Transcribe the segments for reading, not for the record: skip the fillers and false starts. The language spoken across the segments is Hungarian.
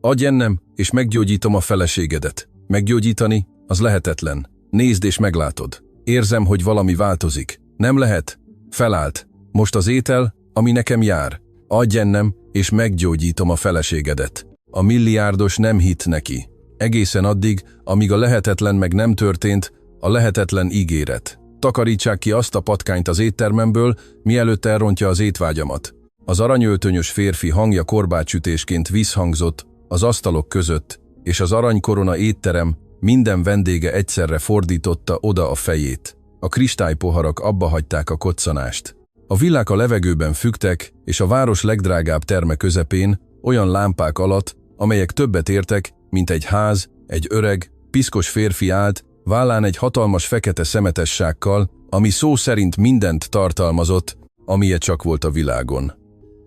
Adj ennem, és meggyógyítom a feleségedet. Meggyógyítani, az lehetetlen. Nézd és meglátod. Érzem, hogy valami változik. Nem lehet? Felállt. Most az étel, ami nekem jár. Adj ennem, és meggyógyítom a feleségedet. A milliárdos nem hitt neki. Egészen addig, amíg a lehetetlen meg nem történt, a lehetetlen ígéret. Takarítsák ki azt a patkányt az éttermemből, mielőtt elrontja az étvágyamat. Az aranyöltönyös férfi hangja korbácsütésként visszhangzott az asztalok között, és az aranykorona étterem minden vendége egyszerre fordította oda a fejét. A kristálypoharak abbahagyták a koccanást. A villák a levegőben függtek, és a város legdrágább terme közepén, olyan lámpák alatt, amelyek többet értek, mint egy ház, egy öreg, piszkos férfi állt, vállán egy hatalmas fekete szemetessákkal, ami szó szerint mindent tartalmazott, amilyen csak volt a világon.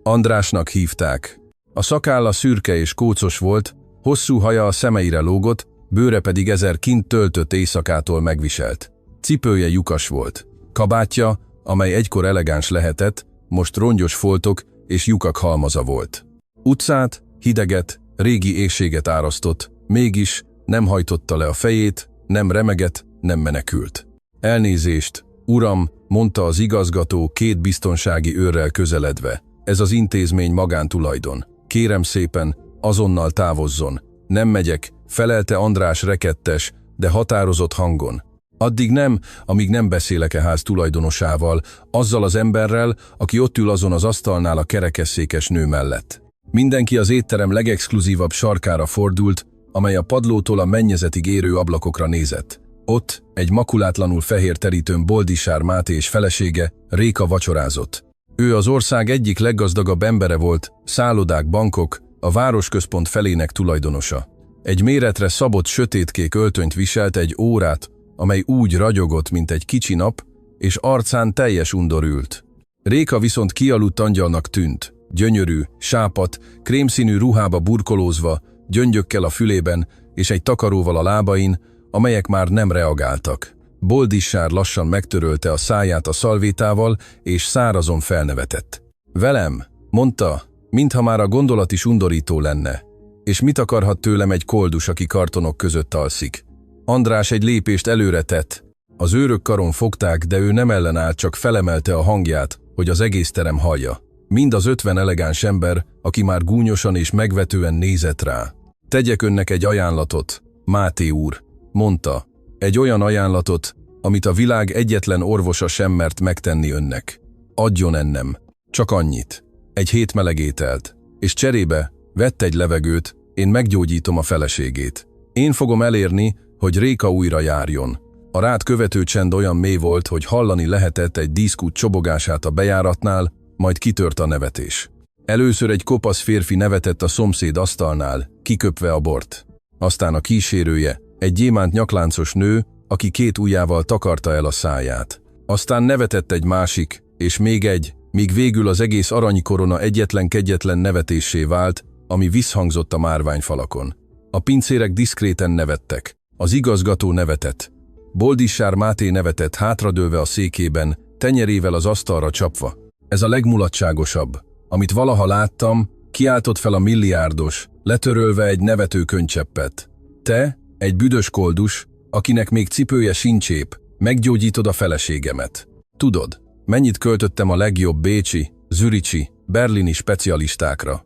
Andrásnak hívták. A szakálla szürke és kócos volt, hosszú haja a szemeire lógott, bőre pedig ezer kint töltött éjszakától megviselt. Cipője lyukas volt. Kabátja, amely egykor elegáns lehetett, most rongyos foltok és lyukak halmaza volt. Utcát, hideget, régi éhséget árasztott, mégis nem hajtotta le a fejét, nem remegett, nem menekült. Elnézést, uram, mondta az igazgató két biztonsági őrrel közeledve. Ez az intézmény magántulajdon. Kérem szépen, azonnal távozzon. Nem megyek, felelte András rekettes, de határozott hangon. Addig nem, amíg nem beszélek ház tulajdonosával, azzal az emberrel, aki ott ül azon az asztalnál a kerekesszékes nő mellett. Mindenki az étterem legexkluzívabb sarkára fordult, amely a padlótól a mennyezetig érő ablakokra nézett. Ott, egy makulátlanul fehér terítőn Boldisár Máté és felesége, Réka vacsorázott. Ő az ország egyik leggazdagabb embere volt, szállodák, bankok, a városközpont felének tulajdonosa. Egy méretre szabott sötétkék öltönyt viselt, egy órát, amely úgy ragyogott, mint egy kicsi nap, és arcán teljes undor ült. Réka viszont kialudt angyalnak tűnt, gyönyörű, sápadt, krémszínű ruhába burkolózva, gyöngyökkel a fülében és egy takaróval a lábain, amelyek már nem reagáltak. Boldisár lassan megtörölte a száját a szalvétával, és szárazon felnevetett. Velem, mondta, mintha már a gondolat is undorító lenne. És mit akarhat tőlem egy koldus, aki kartonok között alszik? András egy lépést előre tett. Az őrök karon fogták, de ő nem ellenállt, csak felemelte a hangját, hogy az egész terem hallja. Mind az 50 elegáns ember, aki már gúnyosan és megvetően nézett rá. Tegyek önnek egy ajánlatot, Máté úr, mondta. Egy olyan ajánlatot, amit a világ egyetlen orvosa sem mert megtenni önnek. Adjon ennem. Csak annyit. Egy hét meleg ételt. És cserébe vett egy levegőt, én meggyógyítom a feleségét. Én fogom elérni, hogy Réka újra járjon. A rád követő csend olyan mély volt, hogy hallani lehetett egy díszkút csobogását a bejáratnál, majd kitört a nevetés. Először egy kopasz férfi nevetett a szomszéd asztalnál, kiköpve a bort. Aztán a kísérője, egy gyémánt nyakláncos nő, aki két ujjával takarta el a száját. Aztán nevetett egy másik, és még egy, míg végül az egész aranykorona egyetlen-kegyetlen nevetéssé vált, ami visszhangzott a márványfalakon. A pincérek diszkréten nevettek. Az igazgató nevetett. Boldisár Máté nevetett hátradőlve a székében, tenyerével az asztalra csapva. Ez a legmulatságosabb, amit valaha láttam, kiáltott fel a milliárdos, letörölve egy nevető könycseppet. Te, egy büdös koldus, akinek még cipője sincs épp, meggyógyítod a feleségemet. Tudod, mennyit költöttem a legjobb bécsi, zürichi, berlini specialistákra.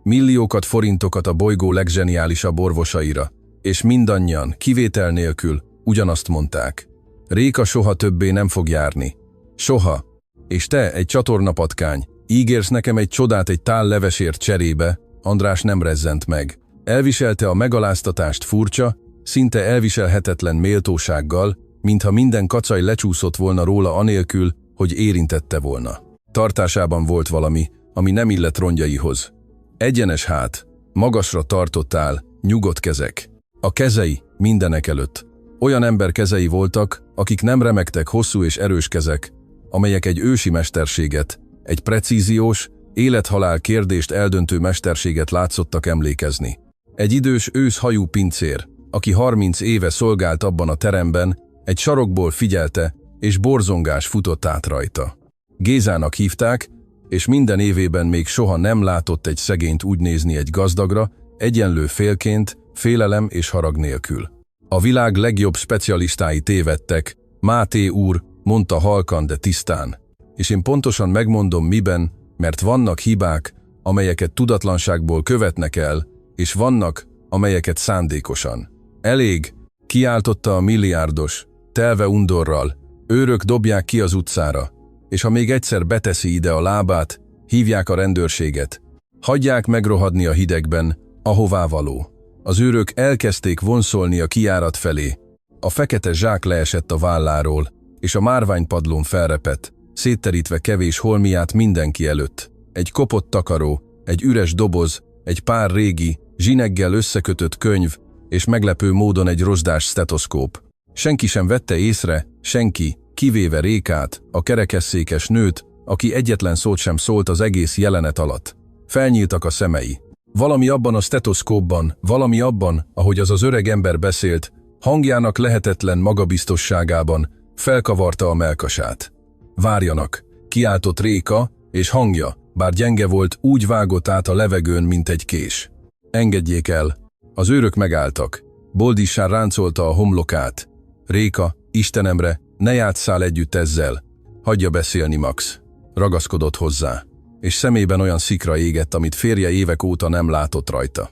Milliókat forintokat a bolygó legzseniálisabb orvosaira, és mindannyian, kivétel nélkül, ugyanazt mondták. Réka soha többé nem fog járni. Soha. És te, egy csatornapatkány, ígérsz nekem egy csodát egy tál levesért cserébe. András nem rezzent meg. Elviselte a megaláztatást furcsa, szinte elviselhetetlen méltósággal, mintha minden kacaj lecsúszott volna róla anélkül, hogy érintette volna. Tartásában volt valami, ami nem illett rongyaihoz. Egyenes hát, magasra tartott áll, nyugodt kezek. A kezei mindenek előtt. Olyan ember kezei voltak, akik nem remegtek, hosszú és erős kezek, amelyek egy ősi mesterséget, egy precíziós, élet-halál kérdést eldöntő mesterséget látszottak emlékezni. Egy idős őszhajú pincér, aki 30 éve szolgált abban a teremben, egy sarokból figyelte, és borzongás futott át rajta. Gézának hívták, és minden évében még soha nem látott egy szegényt úgy nézni egy gazdagra, egyenlő félként, félelem és harag nélkül. A világ legjobb specialistái tévedtek, Máté úr, mondta halkan, de tisztán. És én pontosan megmondom miben, mert vannak hibák, amelyeket tudatlanságból követnek el, és vannak, amelyeket szándékosan. Elég, kiáltotta a milliárdos, telve undorral, őrök dobják ki az utcára, és ha még egyszer beteszi ide a lábát, hívják a rendőrséget. Hagyják megrohadni a hidegben, ahová való. Az őrök elkezdték vonszolni a kijárat felé. A fekete zsák leesett a válláról, és a márványpadlón felrepett, szétterítve kevés holmiát mindenki előtt. Egy kopott takaró, egy üres doboz, egy pár régi, zsineggel összekötött könyv, és meglepő módon egy rozsdás sztetoszkóp. Senki sem vette észre, senki, kivéve Rékát, a kerekesszékes nőt, aki egyetlen szót sem szólt az egész jelenet alatt. Felnyíltak a szemei. Valami abban a sztetoszkópban, valami abban, ahogy az öreg ember beszélt, hangjának lehetetlen magabiztosságában felkavarta a mellkasát. Várjanak, kiáltott Réka, és hangja, bár gyenge volt, úgy vágott át a levegőn, mint egy kés. Engedjék el. Az őrök megálltak. Boldissár ráncolta a homlokát. Réka, Istenemre, ne játsszál együtt ezzel. Hagyja beszélni, Max. Ragaszkodott hozzá, és szemében olyan szikra égett, amit férje évek óta nem látott rajta.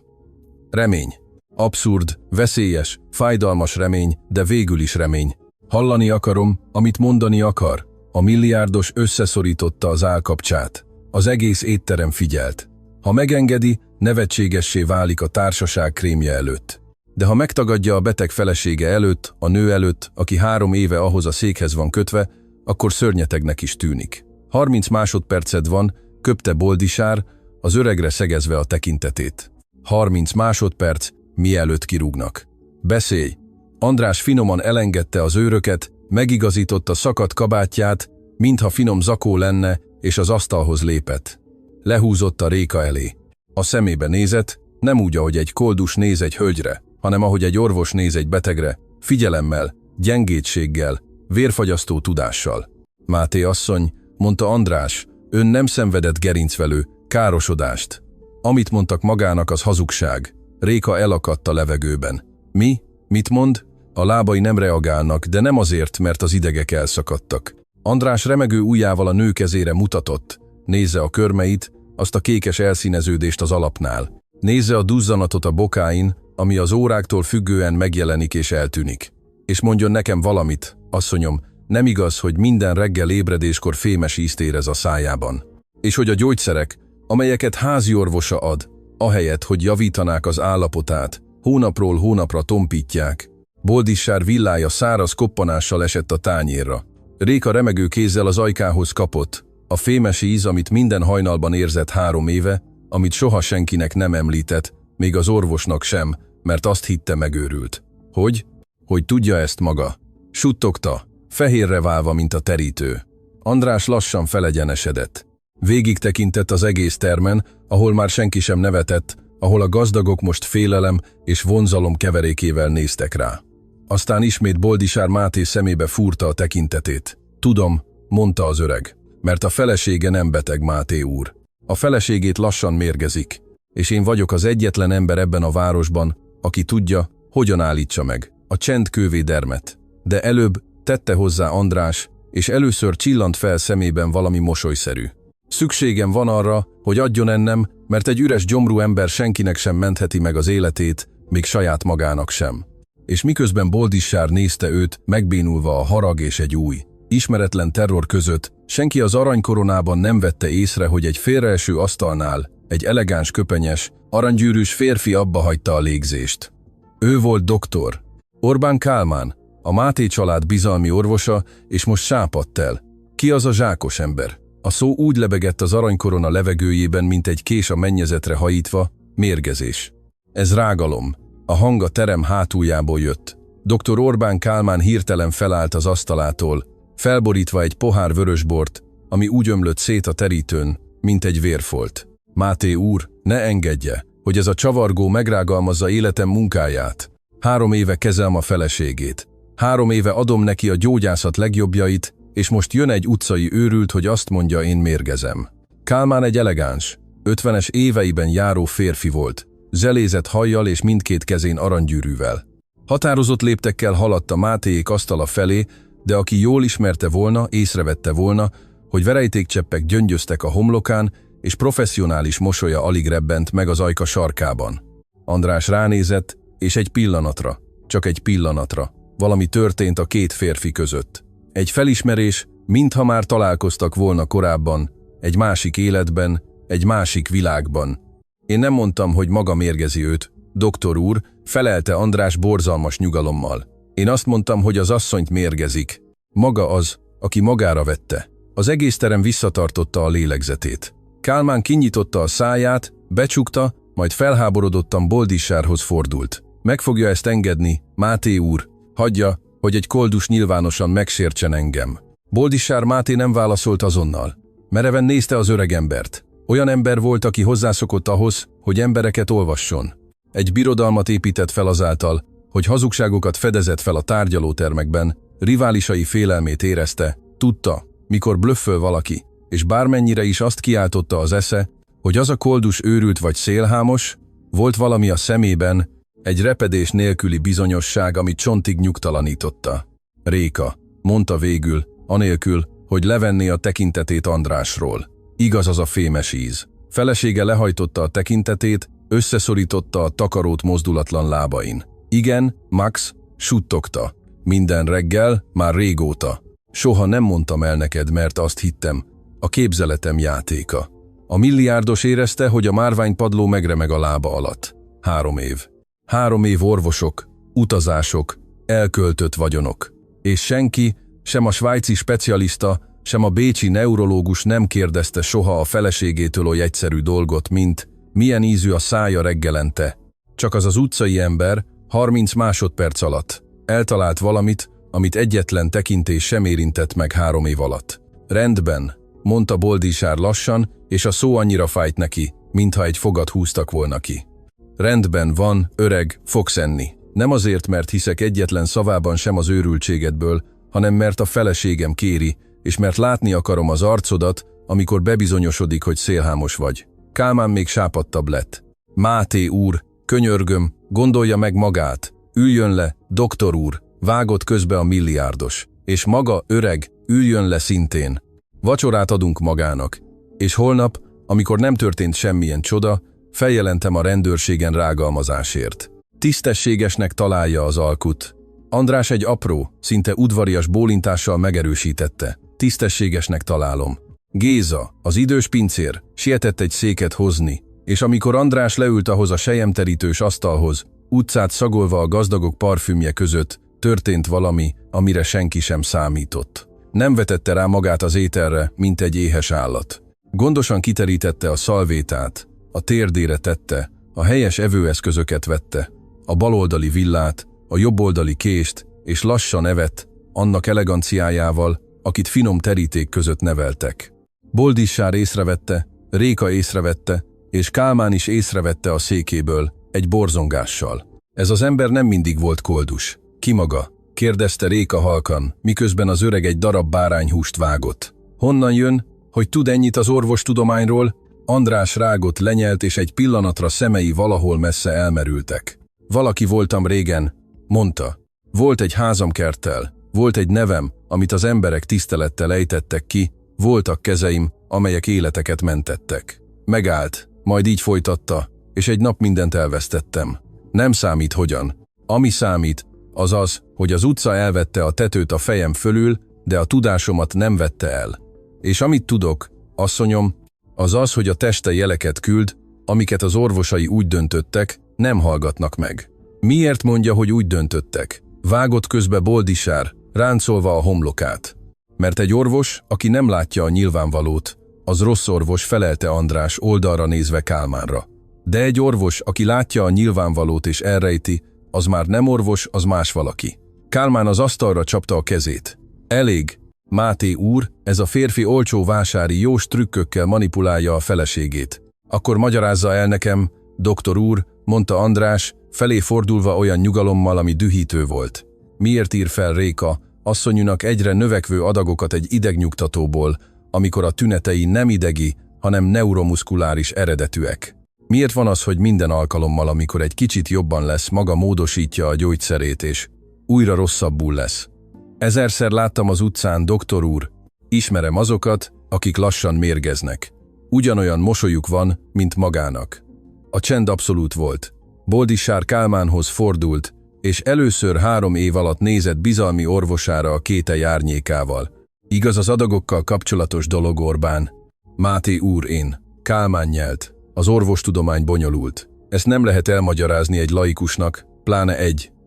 Remény. Abszurd, veszélyes, fájdalmas remény, de végül is remény. Hallani akarom, amit mondani akar. A milliárdos összeszorította az állkapcsát. Az egész étterem figyelt. Ha megengedi, nevetségessé válik a társaság krémje előtt. De ha megtagadja a beteg felesége előtt, a nő előtt, aki 3 éve ahhoz a székhez van kötve, akkor szörnyetegnek is tűnik. 30 másodperced van, köpte Boldisár, az öregre szegezve a tekintetét. 30 másodperc, mielőtt kirúgnak. Beszélj! András finoman elengedte az őröket, megigazította szakadt kabátját, mintha finom zakó lenne, és az asztalhoz lépett. Lehúzott a Réka elé. A szemébe nézett, nem úgy, ahogy egy koldus néz egy hölgyre, hanem ahogy egy orvos néz egy betegre, figyelemmel, gyengétséggel, vérfagyasztó tudással. Máté asszony, mondta András, ön nem szenvedett gerincvelő, károsodást. Amit mondtak magának, az hazugság. Réka elakadt a levegőben. Mi? Mit mond? A lábai nem reagálnak, de nem azért, mert az idegek elszakadtak. András remegő ujjával a nő kezére mutatott. Nézze a körmeit, azt a kékes elszíneződést az alapnál. Nézze a duzzanatot a bokáin, ami az óráktól függően megjelenik és eltűnik. És mondjon nekem valamit, asszonyom, nem igaz, hogy minden reggel ébredéskor fémes ízt érez a szájában. És hogy a gyógyszerek, amelyeket házi orvosa ad, ahelyett, hogy javítanák az állapotát, hónapról hónapra tompítják. Boldissár villája száraz koppanással esett a tányérra. Réka remegő kézzel az ajkához kapott. A fémes íz, amit minden hajnalban érzett 3 éve, amit soha senkinek nem említett, még az orvosnak sem, mert azt hitte, megőrült. Hogy? Hogy tudja ezt maga? Suttogta, fehérre válva, mint a terítő. András lassan felegyenesedett. Végig tekintett az egész termen, ahol már senki sem nevetett, ahol a gazdagok most félelem és vonzalom keverékével néztek rá. Aztán ismét Boldisár Máté szemébe fúrta a tekintetét. Tudom, mondta az öreg, mert a felesége nem beteg, Máté úr. A feleségét lassan mérgezik, és én vagyok az egyetlen ember ebben a városban, aki tudja, hogyan állítsa meg a csendkővé dermet. De előbb tette hozzá András, és először csillant fel szemében valami mosolyszerű. Szükségem van arra, hogy adjon ennem, mert egy üres gyomrú ember senkinek sem mentheti meg az életét, még saját magának sem. És miközben Boldissár nézte őt, megbénulva a harag és egy új, ismeretlen terror között, senki az aranykoronában nem vette észre, hogy egy félreeső asztalnál egy elegáns köpenyes, aranygyűrűs férfi abbahagyta a légzést. Ő volt doktor Orbán Kálmán, a Máté család bizalmi orvosa, és most sápadt el. Ki az a zsákos ember? A szó úgy lebegett az aranykorona levegőjében, mint egy kés a mennyezetre hajítva, mérgezés. Ez rágalom. A hang a terem hátuljából jött. Dr. Orbán Kálmán hirtelen felállt az asztalától, felborítva egy pohár vörösbort, ami úgy ömlött szét a terítőn, mint egy vérfolt. Máté úr, ne engedje, hogy ez a csavargó megrágalmazza életem munkáját. 3 éve kezelem a feleségét. 3 éve adom neki a gyógyászat legjobbjait, és most jön egy utcai őrült, hogy azt mondja, én mérgezem. Kálmán egy elegáns, 50-es éveiben járó férfi volt, zelézett hajjal és mindkét kezén aranygyűrűvel. Határozott léptekkel haladt a Mátéék asztala felé, de aki jól ismerte volna, észrevette volna, hogy verejtékcseppek gyöngyöztek a homlokán, és professzionális mosolya alig rebbent meg az ajka sarkában. András ránézett, és egy pillanatra, csak egy pillanatra, valami történt a két férfi között. Egy felismerés, mintha már találkoztak volna korábban, egy másik életben, egy másik világban. Én nem mondtam, hogy maga mérgezi őt, doktor úr, felelte András borzalmas nyugalommal. Én azt mondtam, hogy az asszonyt mérgezik. Maga az, aki magára vette. Az egész terem visszatartotta a lélegzetét. Kálmán kinyitotta a száját, becsukta, majd felháborodottan Boldisárhoz fordult. Meg fogja ezt engedni, Máté úr? Hagyja, hogy egy koldus nyilvánosan megsértsen engem. Boldisár Máté nem válaszolt azonnal. Mereven nézte az öregembert. Olyan ember volt, aki hozzászokott ahhoz, hogy embereket olvasson. Egy birodalmat épített fel azáltal, hogy hazugságokat fedezett fel a tárgyalótermekben, riválisai félelmét érezte, tudta, mikor blöfföl valaki, és bármennyire is azt kiáltotta az esze, hogy az a koldus őrült vagy szélhámos, volt valami a szemében, egy repedés nélküli bizonyosság, ami csontig nyugtalanította. Réka, mondta végül, anélkül, hogy levenné a tekintetét Andrásról. Igaz az a fémes íz. Felesége lehajtotta a tekintetét, összeszorította a takarót mozdulatlan lábain. Igen, Max, suttogta. Minden reggel, már régóta. Soha nem mondtam el neked, mert azt hittem, a képzeletem játéka. A milliárdos érezte, hogy a márványpadló megremeg a lába alatt. 3 év. 3 év orvosok, utazások, elköltött vagyonok. És senki, sem a svájci specialista, sem a bécsi neurológus nem kérdezte soha a feleségétől oly egyszerű dolgot, mint milyen ízű a szája reggelente. Csak az utcai ember 30 másodperc alatt eltalált valamit, amit egyetlen tekintés sem érintett meg 3 év alatt. Rendben, mondta Boldisár lassan, és a szó annyira fájt neki, mintha egy fogat húztak volna ki. Rendben van, öreg, fogsz enni. Nem azért, mert hiszek egyetlen szavában sem az őrültségedből, hanem mert a feleségem kéri, és mert látni akarom az arcodat, amikor bebizonyosodik, hogy szélhámos vagy. Kálmán még sápadtabb lett. Máté úr, könyörgöm, gondolja meg magát. Üljön le, doktor úr, vágott közbe a milliárdos. És maga, öreg, üljön le szintén. Vacsorát adunk magának. És holnap, amikor nem történt semmilyen csoda, feljelentem a rendőrségen rágalmazásért. Tisztességesnek találja az alkut. András egy apró, szinte udvarias bólintással megerősítette. Tisztességesnek találom. Géza, az idős pincér, sietett egy széket hozni, és amikor András leült ahhoz a selyemterítős asztalhoz, utcát szagolva a gazdagok parfümje között, történt valami, amire senki sem számított. Nem vetette rá magát az ételre, mint egy éhes állat. Gondosan kiterítette a szalvétát, a térdére tette, a helyes evőeszközöket vette, a baloldali villát, a jobboldali kést, és lassan evett, annak eleganciájával, akit finom teríték között neveltek. Boldisár észrevette, Réka észrevette, és Kálmán is észrevette a székéből, egy borzongással. Ez az ember nem mindig volt koldus. Ki maga? Kérdezte Réka halkan, miközben az öreg egy darab bárányhúst vágott. Honnan jön, hogy tud ennyit az orvostudományról? András rágott, lenyelt, és egy pillanatra szemei valahol messze elmerültek. Valaki voltam régen, mondta. Volt egy házam kerttel, volt egy nevem, amit az emberek tisztelettel ejtettek ki, voltak kezeim, amelyek életeket mentettek. Megállt, majd így folytatta, és egy nap mindent elvesztettem. Nem számít hogyan. Ami számít, az az, hogy az utca elvette a tetőt a fejem fölül, de a tudásomat nem vette el. És amit tudok, asszonyom, az az, hogy a teste jeleket küld, amiket az orvosai úgy döntöttek, nem hallgatnak meg. Miért mondja, hogy úgy döntöttek? Vágott közbe Boldisár, ráncolva a homlokát. Mert egy orvos, aki nem látja a nyilvánvalót, az rossz orvos, felelte András oldalra nézve Kálmánra. De egy orvos, aki látja a nyilvánvalót és elrejti, az már nem orvos, az más valaki. Kálmán az asztalra csapta a kezét. Elég, Máté úr, ez a férfi olcsó vásári jós trükkökkel manipulálja a feleségét. Akkor magyarázza el nekem, doktor úr, mondta András, felé fordulva olyan nyugalommal, ami dühítő volt. Miért ír fel Réka, asszonyunak egyre növekvő adagokat egy idegnyugtatóból, amikor a tünetei nem idegi, hanem neuromuszkuláris eredetűek. Miért van az, hogy minden alkalommal, amikor egy kicsit jobban lesz, maga módosítja a gyógyszerét és újra rosszabbul lesz? Ezerszer láttam az utcán, doktor úr, ismerem azokat, akik lassan mérgeznek. Ugyanolyan mosolyuk van, mint magának. A csend abszolút volt. Boldissár Kálmánhoz fordult, és először 3 év alatt nézett bizalmi orvosára a kételj árnyékával. Igaz, az adagokkal kapcsolatos dolog, Orbán. Máté úr, én. Kálmán nyelt. Az orvostudomány bonyolult. Ezt nem lehet elmagyarázni egy laikusnak, pláne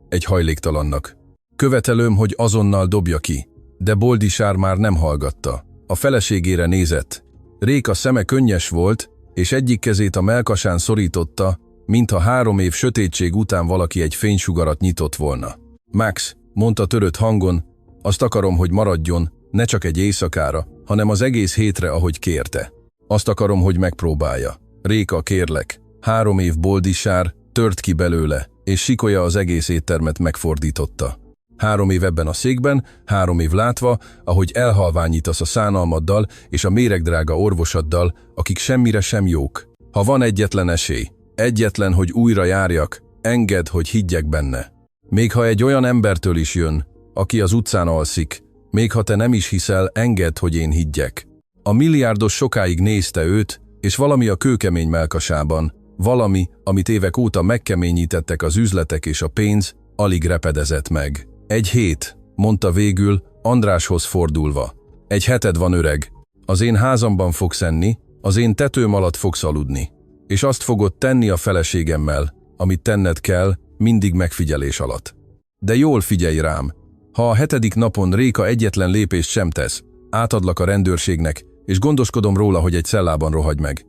egy hajléktalannak. Követelőm, hogy azonnal dobja ki. De Boldissár már nem hallgatta. A feleségére nézett. Réka szeme könnyes volt, és egyik kezét a mellkasán szorította, mintha 3 év sötétség után valaki egy fénysugarat nyitott volna. Max, mondta törött hangon, azt akarom, hogy maradjon, ne csak egy éjszakára, hanem az egész hétre, ahogy kérte. Azt akarom, hogy megpróbálja. Réka, kérlek. 3 év. Boldissár tört ki belőle, és sikolya az egész éttermet megfordította. 3 év ebben a székben, 3 év látva, ahogy elhalványítasz a szánalmaddal és a méregdrága orvosaddal, akik semmire sem jók. Ha van egyetlen esély, egyetlen, hogy újra járjak, engedd, hogy higgyek benne. Még ha egy olyan embertől is jön, aki az utcán alszik, még ha te nem is hiszel, engedd, hogy én higgyek. A milliárdos sokáig nézte őt, és valami a kőkemény mellkasában, valami, amit évek óta megkeményítettek az üzletek és a pénz, alig repedezett meg. 1 hét, mondta végül, Andráshoz fordulva. 1 heted van, öreg. Az én házamban fogsz enni, az én tetőm alatt fogsz aludni. És azt fogod tenni a feleségemmel, amit tenned kell, mindig megfigyelés alatt. De jól figyelj rám. Ha a 7. napon Réka egyetlen lépést sem tesz, átadlak a rendőrségnek, és gondoskodom róla, hogy egy cellában rohagy meg.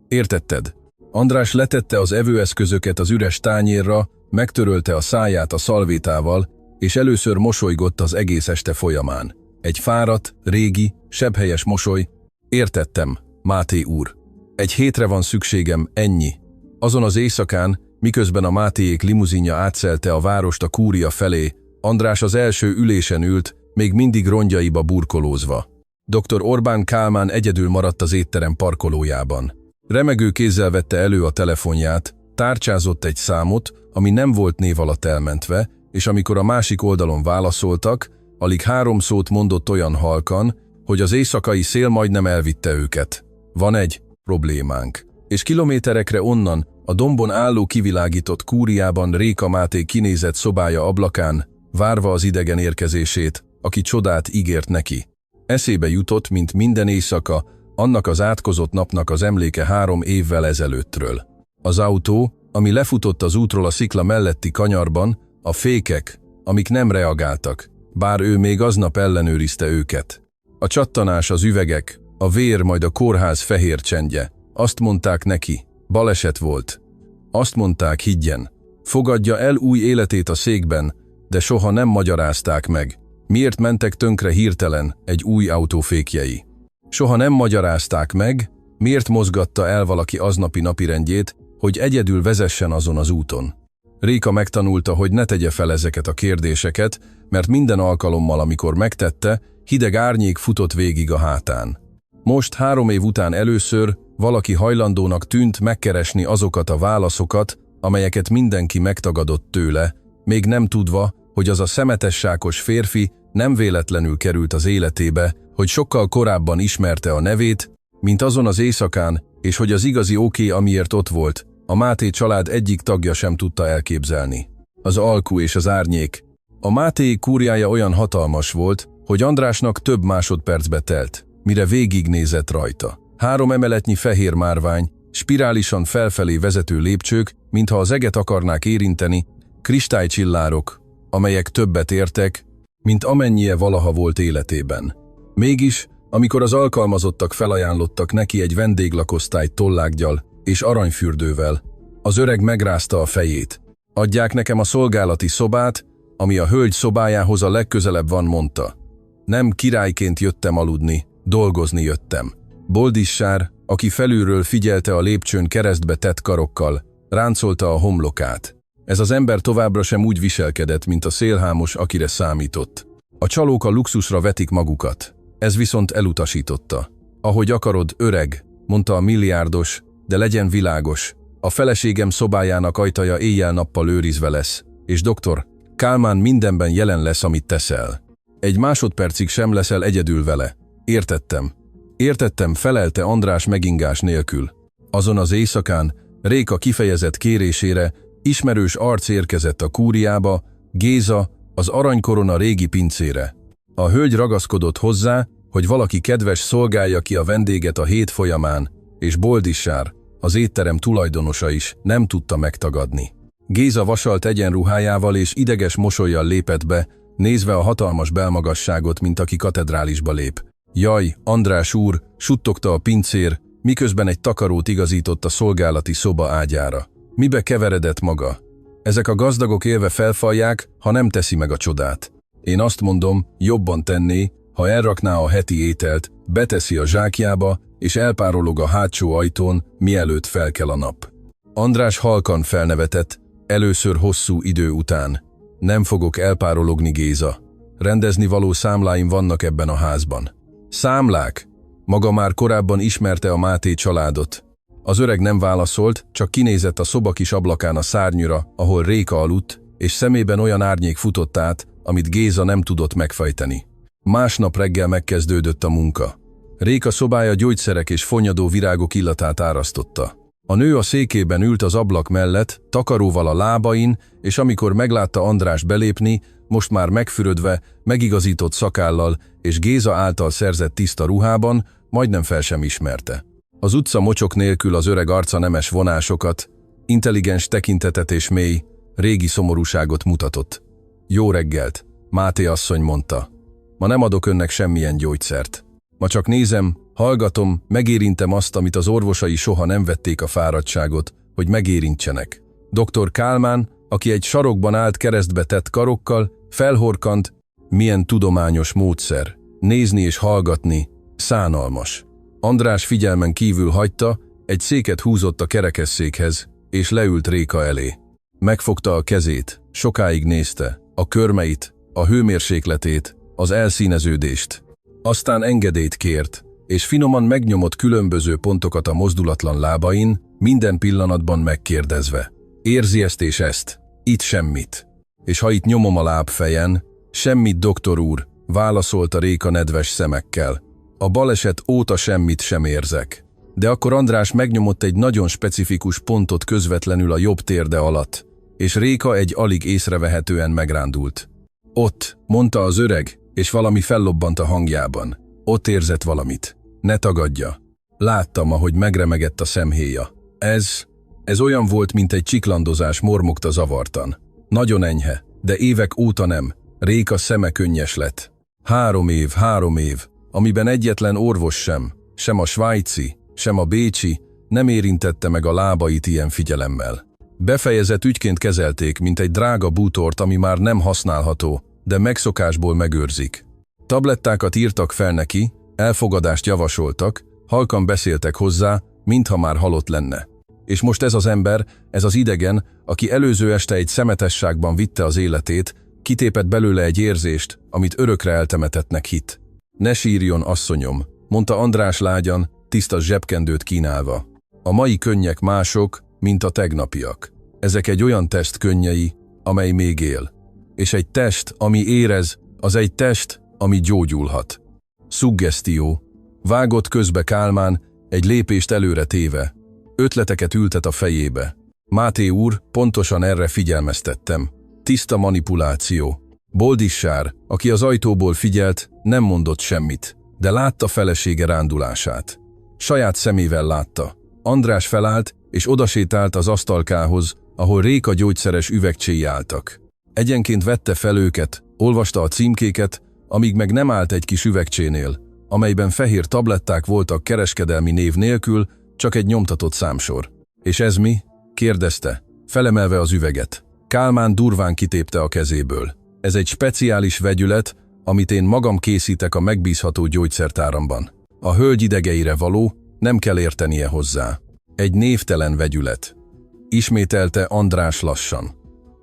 Értetted? András letette az evőeszközöket az üres tányérra, megtörölte a száját a szalvétával, és először mosolygott az egész este folyamán. Egy fáradt, régi, sebhelyes mosoly. Értettem, Máté úr. 1 hétre van szükségem, ennyi. Azon az éjszakán, miközben a Mátéék limuzinja átszelte a várost a kúria felé, András az első ülésen ült, még mindig rongyaiba burkolózva. Dr. Orbán Kálmán egyedül maradt az étterem parkolójában. Remegő kézzel vette elő a telefonját, tárcsázott egy számot, ami nem volt név alatt elmentve, és amikor a másik oldalon válaszoltak, alig 3 szót mondott olyan halkan, hogy az éjszakai szél majdnem elvitte őket. Van egy problémánk. És kilométerekre onnan, a dombon álló kivilágított kúriában Réka Máté kinézett szobája ablakán, várva az idegen érkezését, aki csodát ígért neki. Eszébe jutott, mint minden éjszaka, annak az átkozott napnak az emléke 3 évvel ezelőttről. Az autó, ami lefutott az útról a szikla melletti kanyarban, a fékek, amik nem reagáltak, bár ő még aznap ellenőrizte őket. A csattanás, az üvegek, a vér, majd a kórház fehér csendje. Azt mondták neki, baleset volt. Azt mondták, higgyen. Fogadja el új életét a székben, de soha nem magyarázták meg, miért mentek tönkre hirtelen egy új autó fékjei. Soha nem magyarázták meg, miért mozgatta el valaki aznapi napirendjét, hogy egyedül vezessen azon az úton. Réka megtanulta, hogy ne tegye fel ezeket a kérdéseket, mert minden alkalommal, amikor megtette, hideg árnyék futott végig a hátán. Most 3 év után először valaki hajlandónak tűnt megkeresni azokat a válaszokat, amelyeket mindenki megtagadott tőle, még nem tudva, hogy az a szemetessákos férfi nem véletlenül került az életébe, hogy sokkal korábban ismerte a nevét, mint azon az éjszakán, és hogy az igazi oké, amiért ott volt, a Máté család egyik tagja sem tudta elképzelni. Az alkú és az árnyék. A Máté kúriája olyan hatalmas volt, hogy Andrásnak több másodpercbe telt, mire végignézett rajta. 3 emeletnyi fehér márvány, spirálisan felfelé vezető lépcsők, mintha az eget akarnák érinteni, kristálycsillárok, amelyek többet értek, mint amennyie valaha volt életében. Mégis, amikor az alkalmazottak felajánlottak neki egy vendéglakosztályt tollággyal és aranyfürdővel, az öreg megrázta a fejét. Adják nekem a szolgálati szobát, ami a hölgy szobájához a legközelebb van, mondta. Nem királyként jöttem aludni, dolgozni jöttem. Boldissár, aki felülről figyelte a lépcsőn keresztbe tett karokkal, ráncolta a homlokát. Ez az ember továbbra sem úgy viselkedett, mint a szélhámos, akire számított. A csalók a luxusra vetik magukat. Ez viszont elutasította. Ahogy akarod, öreg, mondta a milliárdos, de legyen világos. A feleségem szobájának ajtaja éjjel-nappal őrizve lesz, és doktor, Kálmán mindenben jelen lesz, amit teszel. Egy másodpercig sem leszel egyedül vele. Értettem. Értettem, felelte András megingás nélkül. Azon az éjszakán, Réka kifejezett kérésére, ismerős arc érkezett a kúriába, Géza, az aranykorona régi pincére. A hölgy ragaszkodott hozzá, hogy valaki kedves szolgálja ki a vendéget a hét folyamán, és Boldissár, az étterem tulajdonosa is nem tudta megtagadni. Géza vasalt egyenruhájával és ideges mosollyal lépett be, nézve a hatalmas belmagasságot, mint aki katedrálisba lép. Jaj, András úr, suttogta a pincér, miközben egy takarót igazított a szolgálati szoba ágyára. Mibe keveredett maga? Ezek a gazdagok élve felfalják, ha nem teszi meg a csodát. Én azt mondom, jobban tenné, ha elrakná a heti ételt, beteszi a zsákjába, és elpárolog a hátsó ajtón, mielőtt felkel a nap. András halkan felnevetett, először hosszú idő után. Nem fogok elpárologni, Géza. Rendezni való számláim vannak ebben a házban. Számlák? Maga már korábban ismerte a Máté családot. Az öreg nem válaszolt, csak kinézett a szoba kis ablakán a szárnyra, ahol Réka aludt, és szemében olyan árnyék futott át, amit Géza nem tudott megfejteni. Másnap reggel megkezdődött a munka. Réka szobája gyógyszerek és fonnyadó virágok illatát árasztotta. A nő a székében ült az ablak mellett, takaróval a lábain, és amikor meglátta András belépni, most már megfürödve, megigazított szakállal és Géza által szerzett tiszta ruhában, majdnem fel sem ismerte. Az utca mocsok nélkül az öreg arca nemes vonásokat, intelligens tekintetet és mély, régi szomorúságot mutatott. Jó reggelt, Máté asszony mondta. Ma nem adok önnek semmilyen gyógyszert. Ma csak nézem, hallgatom, megérintem azt, amit az orvosai soha nem vették a fáradtságot, hogy megérintsenek. Dr. Kálmán, aki egy sarokban állt keresztbe tett karokkal, felhorkant, milyen tudományos módszer. Nézni és hallgatni, szánalmas. András figyelmen kívül hagyta, egy széket húzott a kerekesszékhez, és leült Réka elé. Megfogta a kezét, sokáig nézte, a körmeit, a hőmérsékletét, az elszíneződést. Aztán engedélyt kért, és finoman megnyomott különböző pontokat a mozdulatlan lábain, minden pillanatban megkérdezve. Érzi ezt és ezt? Itt semmit. És ha itt nyomom a lábfejen? Semmit, doktor úr, válaszolta Réka nedves szemekkel. A baleset óta semmit sem érzek. De akkor András megnyomott egy nagyon specifikus pontot közvetlenül a jobb térde alatt, és Réka egy alig észrevehetően megrándult. Ott, mondta az öreg, és valami fellobbant a hangjában. Ott érzett valamit. Ne tagadja. Láttam, ahogy megremegett a szemhéja. Ez olyan volt, mint egy csiklandozás, mormogta zavartan. Nagyon enyhe, de évek óta nem. Réka szeme könnyes lett. 3 év, amiben egyetlen orvos sem a svájci, sem a bécsi, nem érintette meg a lábait ilyen figyelemmel. Befejezett ügyként kezelték, mint egy drága bútort, ami már nem használható, de megszokásból megőrzik. Tablettákat írtak fel neki, elfogadást javasoltak, halkan beszéltek hozzá, mintha már halott lenne. És most ez az ember, ez az idegen, aki előző este egy szemetesságban vitte az életét, kitépett belőle egy érzést, amit örökre eltemetettnek hitt. Ne sírjon, asszonyom, mondta András lágyan, tiszta zsebkendőt kínálva. A mai könnyek mások, mint a tegnapiak. Ezek egy olyan test könnyei, amely még él. És egy test, ami érez, az egy test, ami gyógyulhat. Szuggesztió. Vágott közbe Kálmán, egy lépést előre téve. Ötleteket ültet a fejébe. Máté úr, pontosan erre figyelmeztettem. Tiszta manipuláció. Boldissár, aki az ajtóból figyelt, nem mondott semmit, de látta felesége rándulását. Saját szemével látta. András felállt, és odasétált az asztalkához, ahol Réka gyógyszeres üvegcséi álltak. Egyenként vette fel őket, olvasta a címkéket, amíg meg nem állt egy kis üvegcsénél, amelyben fehér tabletták voltak kereskedelmi név nélkül, csak egy nyomtatott számsor. És ez mi? Kérdezte, felemelve az üveget. Kálmán durván kitépte a kezéből. Ez egy speciális vegyület, amit én magam készítek a megbízható gyógyszertáramban. A hölgy idegeire való, nem kell értenie hozzá. Egy névtelen vegyület. Ismételte András lassan.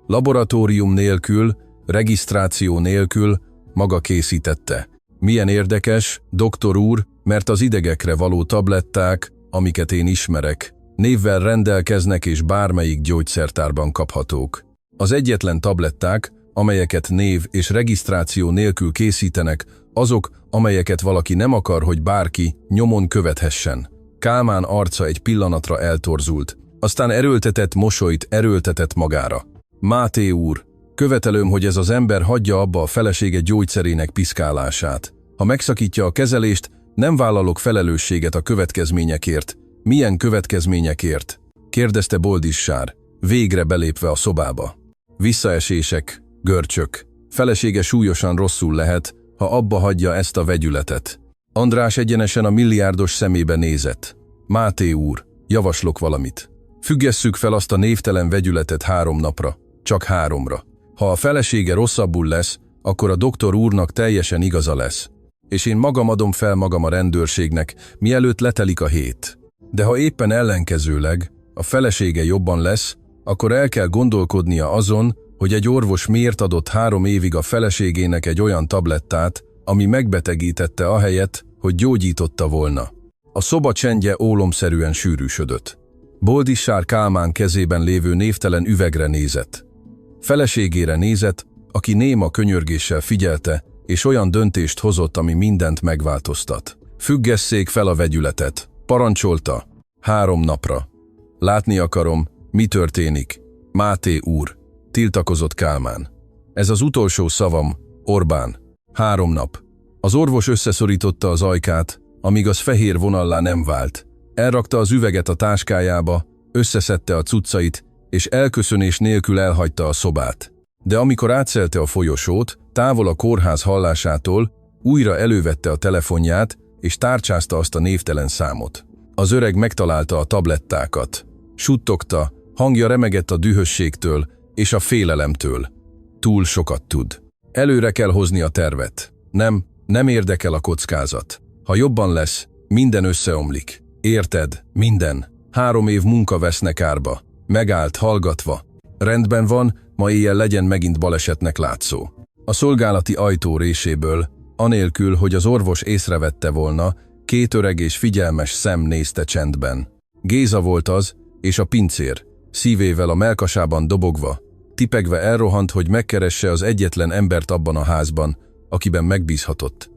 Laboratórium nélkül, regisztráció nélkül, maga készítette. Milyen érdekes, doktor úr, mert az idegekre való tabletták, amiket én ismerek, névvel rendelkeznek és bármelyik gyógyszertárban kaphatók. Az egyetlen tabletták, amelyeket név és regisztráció nélkül készítenek, azok, amelyeket valaki nem akar, hogy bárki nyomon követhessen. Kálmán arca egy pillanatra eltorzult, aztán erőltetett mosolyt erőltetett magára. Máté úr, követelöm, hogy ez az ember hagyja abba a felesége gyógyszerének piszkálását. Ha megszakítja a kezelést, nem vállalok felelősséget a következményekért. Milyen következményekért? Kérdezte Boldissár, végre belépve a szobába. Visszaesések, görcsök. Felesége súlyosan rosszul lehet, ha abba hagyja ezt a vegyületet. András egyenesen a milliárdos szemébe nézett. Máté úr, javaslok valamit. Függesszük fel azt a névtelen vegyületet 3 napra, csak 3-ra. Ha a felesége rosszabbul lesz, akkor a doktor úrnak teljesen igaza lesz. És én magam adom fel magam a rendőrségnek, mielőtt letelik a hét. De ha éppen ellenkezőleg a felesége jobban lesz, akkor el kell gondolkodnia azon, hogy egy orvos miért adott 3 évig a feleségének egy olyan tablettát, ami megbetegítette ahelyett, hogy gyógyította volna. A szoba csendje ólomszerűen sűrűsödött. Boldissár Kálmán kezében lévő névtelen üvegre nézett. Feleségére nézett, aki néma könyörgéssel figyelte, és olyan döntést hozott, ami mindent megváltoztat. Függesszék fel a vegyületet, parancsolta. 3 napra. Látni akarom, mi történik. Máté úr, tiltakozott Kálmán. Ez az utolsó szavam, Orbán. 3 nap. Az orvos összeszorította az ajkát, amíg az fehér vonallá nem vált. Elrakta az üveget a táskájába, összeszedte a cuccait, és elköszönés nélkül elhagyta a szobát. De amikor átszelte a folyosót, távol a kórház hallásától, újra elővette a telefonját, és tárcsázta azt a névtelen számot. Az öreg megtalálta a tablettákat. Suttogta, hangja remegett a dühösségtől és a félelemtől. Túl sokat tud. Előre kell hozni a tervet. Nem érdekel a kockázat. Ha jobban lesz, minden összeomlik. Érted? Minden. 3 év munka vesznek árba. Megállt hallgatva. Rendben van, ma éjjel legyen megint balesetnek látszó. A szolgálati ajtó réséből, anélkül, hogy az orvos észrevette volna, 2 öreg és figyelmes szem nézte csendben. Géza volt az, és a pincér, szívével a mellkasában dobogva, tipegve elrohant, hogy megkeresse az egyetlen embert abban a házban, akiben megbízhatott.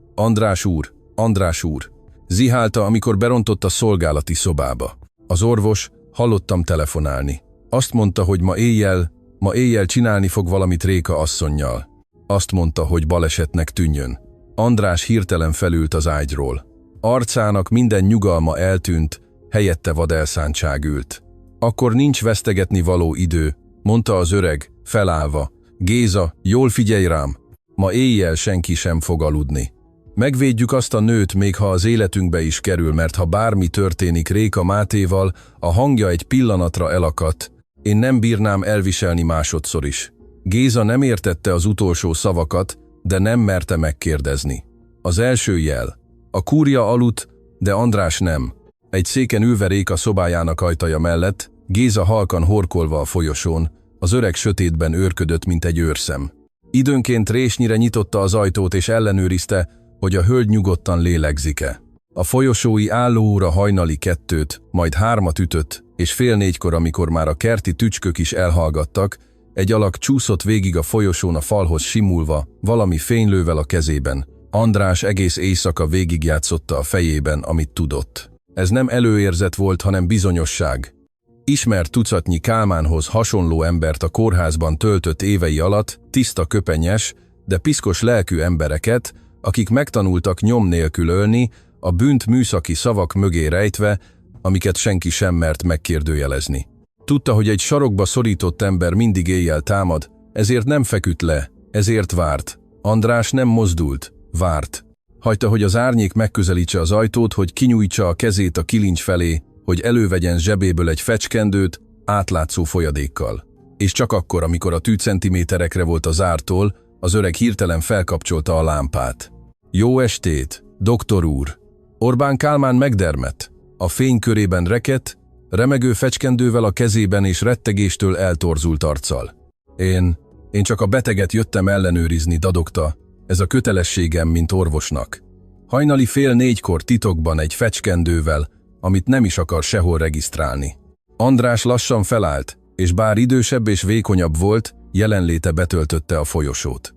András úr, zihálta, amikor berontott a szolgálati szobába. Az orvos, hallottam telefonálni. Azt mondta, hogy ma éjjel csinálni fog valamit Réka asszonnyal. Azt mondta, hogy balesetnek tűnjön. András hirtelen felült az ágyról. Arcának minden nyugalma eltűnt, helyette vadelszántság ült. Akkor nincs vesztegetni való idő, mondta az öreg, felállva. Géza, jól figyelj rám! Ma éjjel senki sem fog aludni. Megvédjük azt a nőt, még ha az életünkbe is kerül, mert ha bármi történik Réka Mátéval, a hangja egy pillanatra elakadt. Én nem bírnám elviselni másodszor is. Géza nem értette az utolsó szavakat, de nem merte megkérdezni. Az első jel. A kúria aludt, de András nem. Egy széken ülve Réka szobájának ajtaja mellett, Géza halkan horkolva a folyosón, az öreg sötétben őrködött, mint egy őrszem. Időnként résnyire nyitotta az ajtót és ellenőrizte, hogy a hölgy nyugodtan lélegzik-e. A folyosói állóóra hajnali 2-t, majd 3-at ütött, és fél 4-kor, amikor már a kerti tücskök is elhallgattak, egy alak csúszott végig a folyosón a falhoz simulva, valami fénylővel a kezében. András egész éjszaka végigjátszotta a fejében, amit tudott. Ez nem előérzet volt, hanem bizonyosság. Ismert tucatnyi Kálmánhoz hasonló embert a kórházban töltött évei alatt, tiszta köpenyes, de piszkos lelkű embereket, akik megtanultak nyom nélkül ölni, a bűnt műszaki szavak mögé rejtve, amiket senki sem mert megkérdőjelezni. Tudta, hogy egy sarokba szorított ember mindig éjjel támad, ezért nem feküdt le, ezért várt. András nem mozdult, várt. Hagyta, hogy az árnyék megközelítse az ajtót, hogy kinyújtsa a kezét a kilincs felé, hogy elővegyen zsebéből egy fecskendőt, átlátszó folyadékkal. És csak akkor, amikor a tűcentiméterekre volt az ártól, az öreg hirtelen felkapcsolta a lámpát. Jó estét, doktor úr! Orbán Kálmán megdermedt. A fény körében rekedt, remegő fecskendővel a kezében és rettegéstől eltorzult arccal. Én csak a beteget jöttem ellenőrizni, dadogta, ez a kötelességem, mint orvosnak. Hajnali fél 4-kor titokban egy fecskendővel, amit nem is akar sehol regisztrálni. András lassan felállt, és bár idősebb és vékonyabb volt, jelenléte betöltötte a folyosót.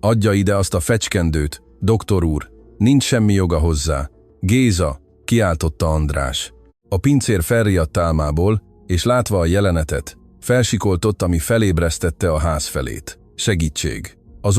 Adja ide azt a fecskendőt, doktor úr, nincs semmi joga hozzá. Géza, kiáltotta András. A pincér felriadt álmából, és látva a jelenetet, felsikoltott, ami felébresztette a ház felét. Segítség! Az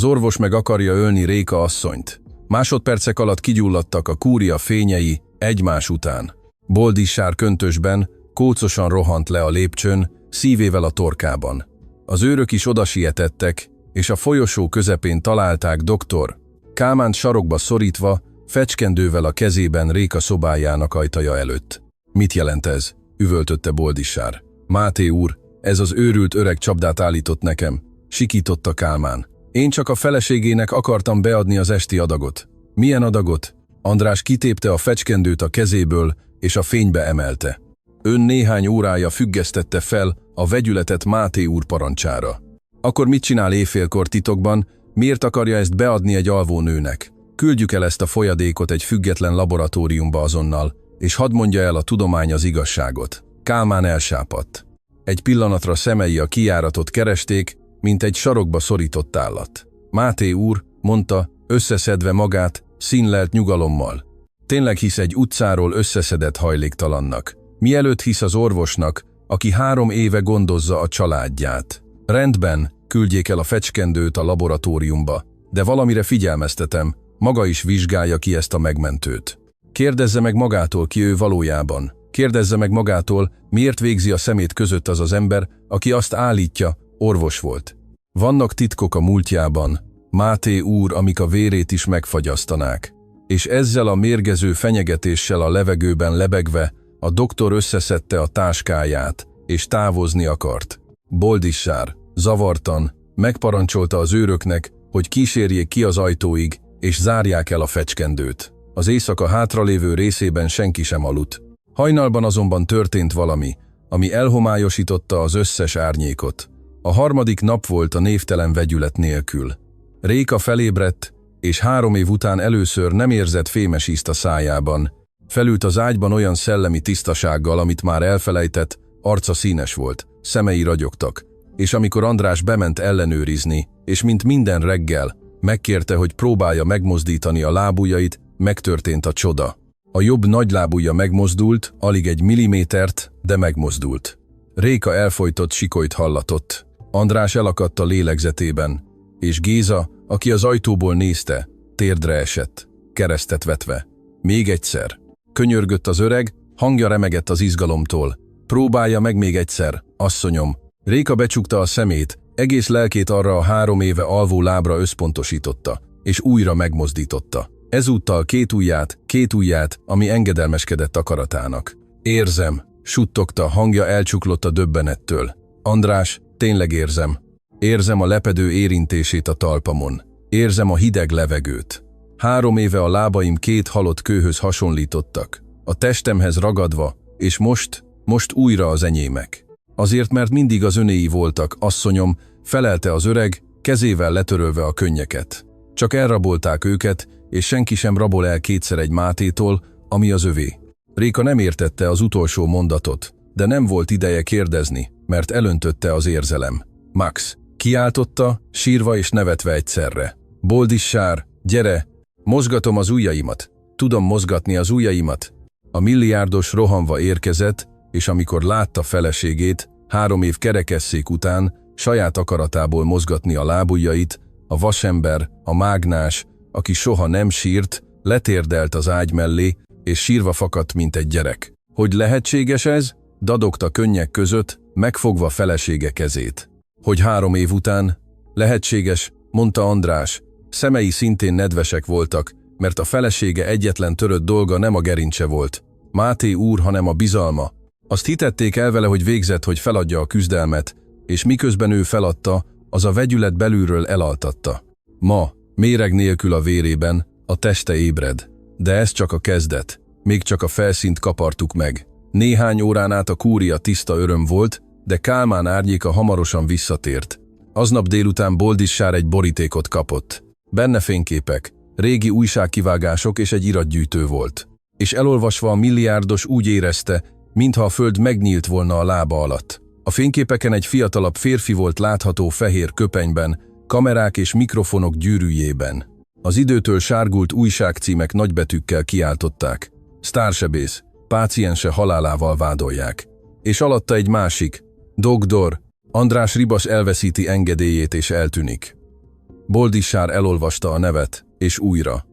orvos meg akarja ölni Réka asszonyt. Másodpercek alatt kigyulladtak a kúria fényei egymás után. Boldissár köntösben kócosan rohant le a lépcsőn, szívével a torkában. Az őrök is odasietettek, és a folyosó közepén találták doktor Kálmánt sarokba szorítva, fecskendővel a kezében Réka szobájának ajtaja előtt. Mit jelent ez? Üvöltötte Boldissár. Máté úr, ez az őrült öreg csapdát állított nekem, sikította Kálmán. Én csak a feleségének akartam beadni az esti adagot. Milyen adagot? András kitépte a fecskendőt a kezéből, és a fénybe emelte. Ön néhány órája függesztette fel a vegyületet Máté úr parancsára. Akkor mit csinál éjfélkor titokban, miért akarja ezt beadni egy alvó nőnek? Küldjük el ezt a folyadékot egy független laboratóriumba azonnal, és hadd mondja el a tudomány az igazságot. Kálmán elsápadt. Egy pillanatra szemei a kijáratot keresték, mint egy sarokba szorított állat. Máté úr, mondta, összeszedve magát, színlelt nyugalommal. Tényleg hisz egy utcáról összeszedett hajléktalannak. Mielőtt hisz az orvosnak, aki 3 éve gondozza a családját. Rendben, küldjék el a fecskendőt a laboratóriumba, de valamire figyelmeztetem, maga is vizsgálja ki ezt a megmentőt. Kérdezze meg magától, ki ő valójában. Kérdezze meg magától, miért végzi a szemét között az az ember, aki azt állítja, orvos volt. Vannak titkok a múltjában, Máté úr, amik a vérét is megfagyasztanák. És ezzel a mérgező fenyegetéssel a levegőben lebegve, a doktor összeszedte a táskáját, és távozni akart. Boldissár, zavartan, megparancsolta az őröknek, hogy kísérjék ki az ajtóig, és zárják el a fecskendőt. Az éjszaka hátralévő részében senki sem aludt. Hajnalban azonban történt valami, ami elhomályosította az összes árnyékot. A harmadik nap volt a névtelen vegyület nélkül. Réka felébredt, és 3 év után először nem érzett fémes ízt a szájában. Felült az ágyban olyan szellemi tisztasággal, amit már elfelejtett, arca színes volt, szemei ragyogtak. És amikor András bement ellenőrizni, és mint minden reggel, megkérte, hogy próbálja megmozdítani a lábujjait, megtörtént a csoda. A jobb nagylábujja megmozdult, alig 1 millimétert, de megmozdult. Réka elfojtott sikolyt hallatott. András elakadt a lélegzetében, és Géza, aki az ajtóból nézte, térdre esett, keresztet vetve. Még egyszer. Könyörgött az öreg, hangja remegett az izgalomtól. Próbálja meg még egyszer, asszonyom. Réka becsukta a szemét, egész lelkét arra a 3 éve alvó lábra összpontosította, és újra megmozdította. Ezúttal két ujját, ami engedelmeskedett akaratának. Érzem, suttogta, hangja elcsuklott a döbbenettől. András, tényleg érzem. Érzem a lepedő érintését a talpamon. Érzem a hideg levegőt. 3 éve a lábaim 2 halott kőhöz hasonlítottak. A testemhez ragadva, és most újra az enyémek. Azért, mert mindig az önéi voltak, asszonyom, felelte az öreg, kezével letörölve a könnyeket. Csak elrabolták őket, és senki sem rabol el kétszer egy Mátétól, ami az övé. Réka nem értette az utolsó mondatot, de nem volt ideje kérdezni, mert elöntötte az érzelem. Max, kiáltotta, sírva és nevetve egyszerre. Boldissár, gyere, mozgatom az ujjaimat. Tudom mozgatni az ujjaimat. A milliárdos rohanva érkezett, és amikor látta feleségét, 3 év kerekesszék után, saját akaratából mozgatni a lábujjait, a vasember, a mágnás, aki soha nem sírt, letérdelt az ágy mellé, és sírva fakadt, mint egy gyerek. Hogy lehetséges ez? Dadogta könnyek között, megfogva felesége kezét. Hogy 3 év után? Lehetséges, mondta András. Szemei szintén nedvesek voltak, mert a felesége egyetlen törött dolga nem a gerincse volt. Máté úr, hanem a bizalma. Azt hitették el vele, hogy végzett, hogy feladja a küzdelmet, és miközben ő feladta, az a vegyület belülről elaltatta. Ma, méreg nélkül a vérében, a teste ébred. De ez csak a kezdet. Még csak a felszínt kapartuk meg. Néhány órán át a kúria tiszta öröm volt, de Kálmán árnyéka hamarosan visszatért. Aznap délután Boldissár egy borítékot kapott. Benne fényképek, régi újságkivágások és egy iratgyűjtő volt. És elolvasva a milliárdos úgy érezte, mintha a föld megnyílt volna a lába alatt. A fényképeken egy fiatalabb férfi volt látható fehér köpenyben, kamerák és mikrofonok gyűrűjében. Az időtől sárgult újságcímek nagybetűkkel kiáltották. Sztársebész, páciense halálával vádolják. És alatta egy másik, Dr. András Ribas elveszíti engedélyét és eltűnik. Boldissár elolvasta a nevet, és újra.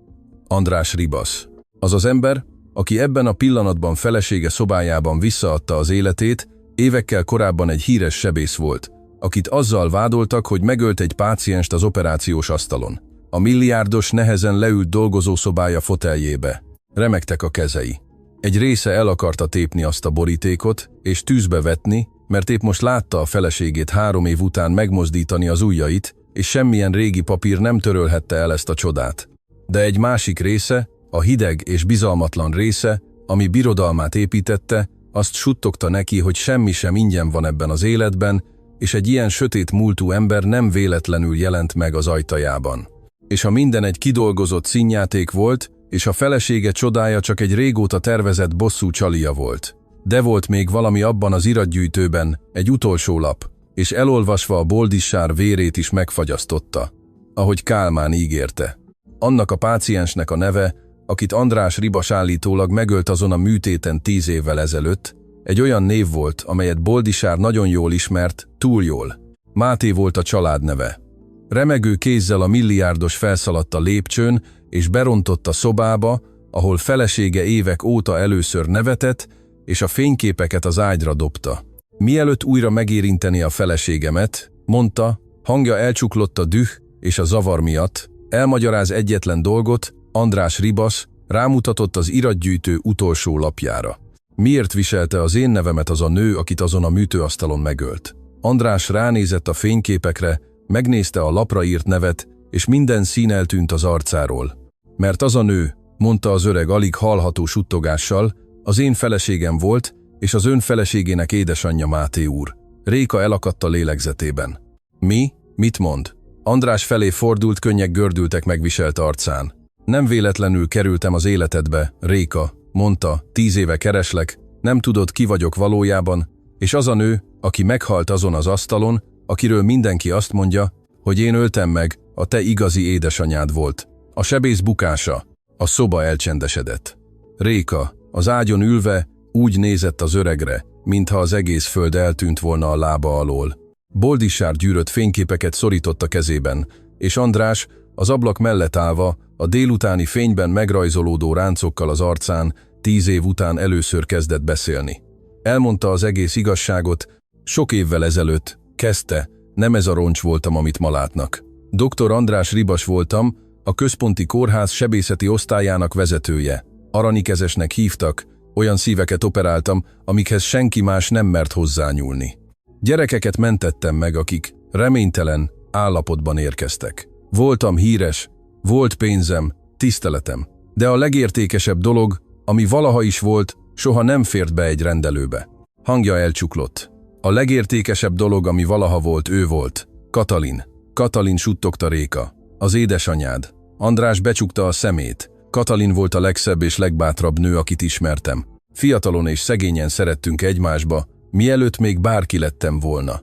András Ribas. Az az ember, aki ebben a pillanatban felesége szobájában visszaadta az életét, évekkel korábban egy híres sebész volt, akit azzal vádoltak, hogy megölt egy pácienst az operációs asztalon. A milliárdos nehezen leült dolgozószobája foteljébe. Remegtek a kezei. Egy része el akarta tépni azt a borítékot, és tűzbe vetni, mert épp most látta a feleségét 3 év után megmozdítani az ujjait, és semmilyen régi papír nem törölhette el ezt a csodát. De egy másik része, a hideg és bizalmatlan része, ami birodalmát építette, azt suttogta neki, hogy semmi sem ingyen van ebben az életben, és egy ilyen sötét múltú ember nem véletlenül jelent meg az ajtajában. És ha minden egy kidolgozott színjáték volt, és a felesége csodája csak egy régóta tervezett bosszú csalia volt. De volt még valami abban az iratgyűjtőben, egy utolsó lap, és elolvasva a Boldissár vérét is megfagyasztotta, ahogy Kálmán ígérte. Annak a páciensnek a neve, akit András Ribas állítólag megölt azon a műtéten 10 évvel ezelőtt, egy olyan név volt, amelyet Boldissár nagyon jól ismert, túl jól. Máté volt a családneve. Remegő kézzel a milliárdos felszaladt a lépcsőn, és berontott a szobába, ahol felesége évek óta először nevetett, és a fényképeket az ágyra dobta. Mielőtt újra megérinteni a feleségemet, mondta, hangja elcsuklott a düh és a zavar miatt, elmagyaráz egyetlen dolgot, András Ribas rámutatott az iratgyűjtő utolsó lapjára. Miért viselte az én nevemet az a nő, akit azon a műtőasztalon megölt? András ránézett a fényképekre, megnézte a lapra írt nevet, és minden szín eltűnt az arcáról. Mert az a nő, mondta az öreg alig hallható suttogással, az én feleségem volt, és az ön feleségének édesanyja Máté úr. Réka elakadt a lélegzetében. Mi? Mit mond? András felé fordult, könnyek gördültek megviselt arcán. Nem véletlenül kerültem az életedbe, Réka, mondta, 10 éve kereslek, nem tudod, ki vagyok valójában, és az a nő, aki meghalt azon az asztalon, akiről mindenki azt mondja, hogy én öltem meg, a te igazi édesanyád volt. A sebész bukása. A szoba elcsendesedett. Réka, az ágyon ülve, úgy nézett az öregre, mintha az egész föld eltűnt volna a lába alól. Boldissár gyűrött fényképeket szorított a kezében, és András, az ablak mellett állva, a délutáni fényben megrajzolódó ráncokkal az arcán, 10 év után először kezdett beszélni. Elmondta az egész igazságot, sok évvel ezelőtt, kezdte, nem ez a roncs voltam, amit ma látnak. Dr. András Ribas voltam, a központi kórház sebészeti osztályának vezetője. Aranykezesnek hívtak, olyan szíveket operáltam, amikhez senki más nem mert hozzányúlni. Gyerekeket mentettem meg, akik reménytelen állapotban érkeztek. Voltam híres, volt pénzem, tiszteletem. De a legértékesebb dolog, ami valaha is volt, soha nem fért be egy rendelőbe. Hangja elcsuklott. A legértékesebb dolog, ami valaha volt, ő volt. Katalin. Katalin, suttogta Réka. Az édesanyád. András becsukta a szemét. Katalin volt a legszebb és legbátrabb nő, akit ismertem. Fiatalon és szegényen szerettünk egymásba, mielőtt még bárki lettem volna.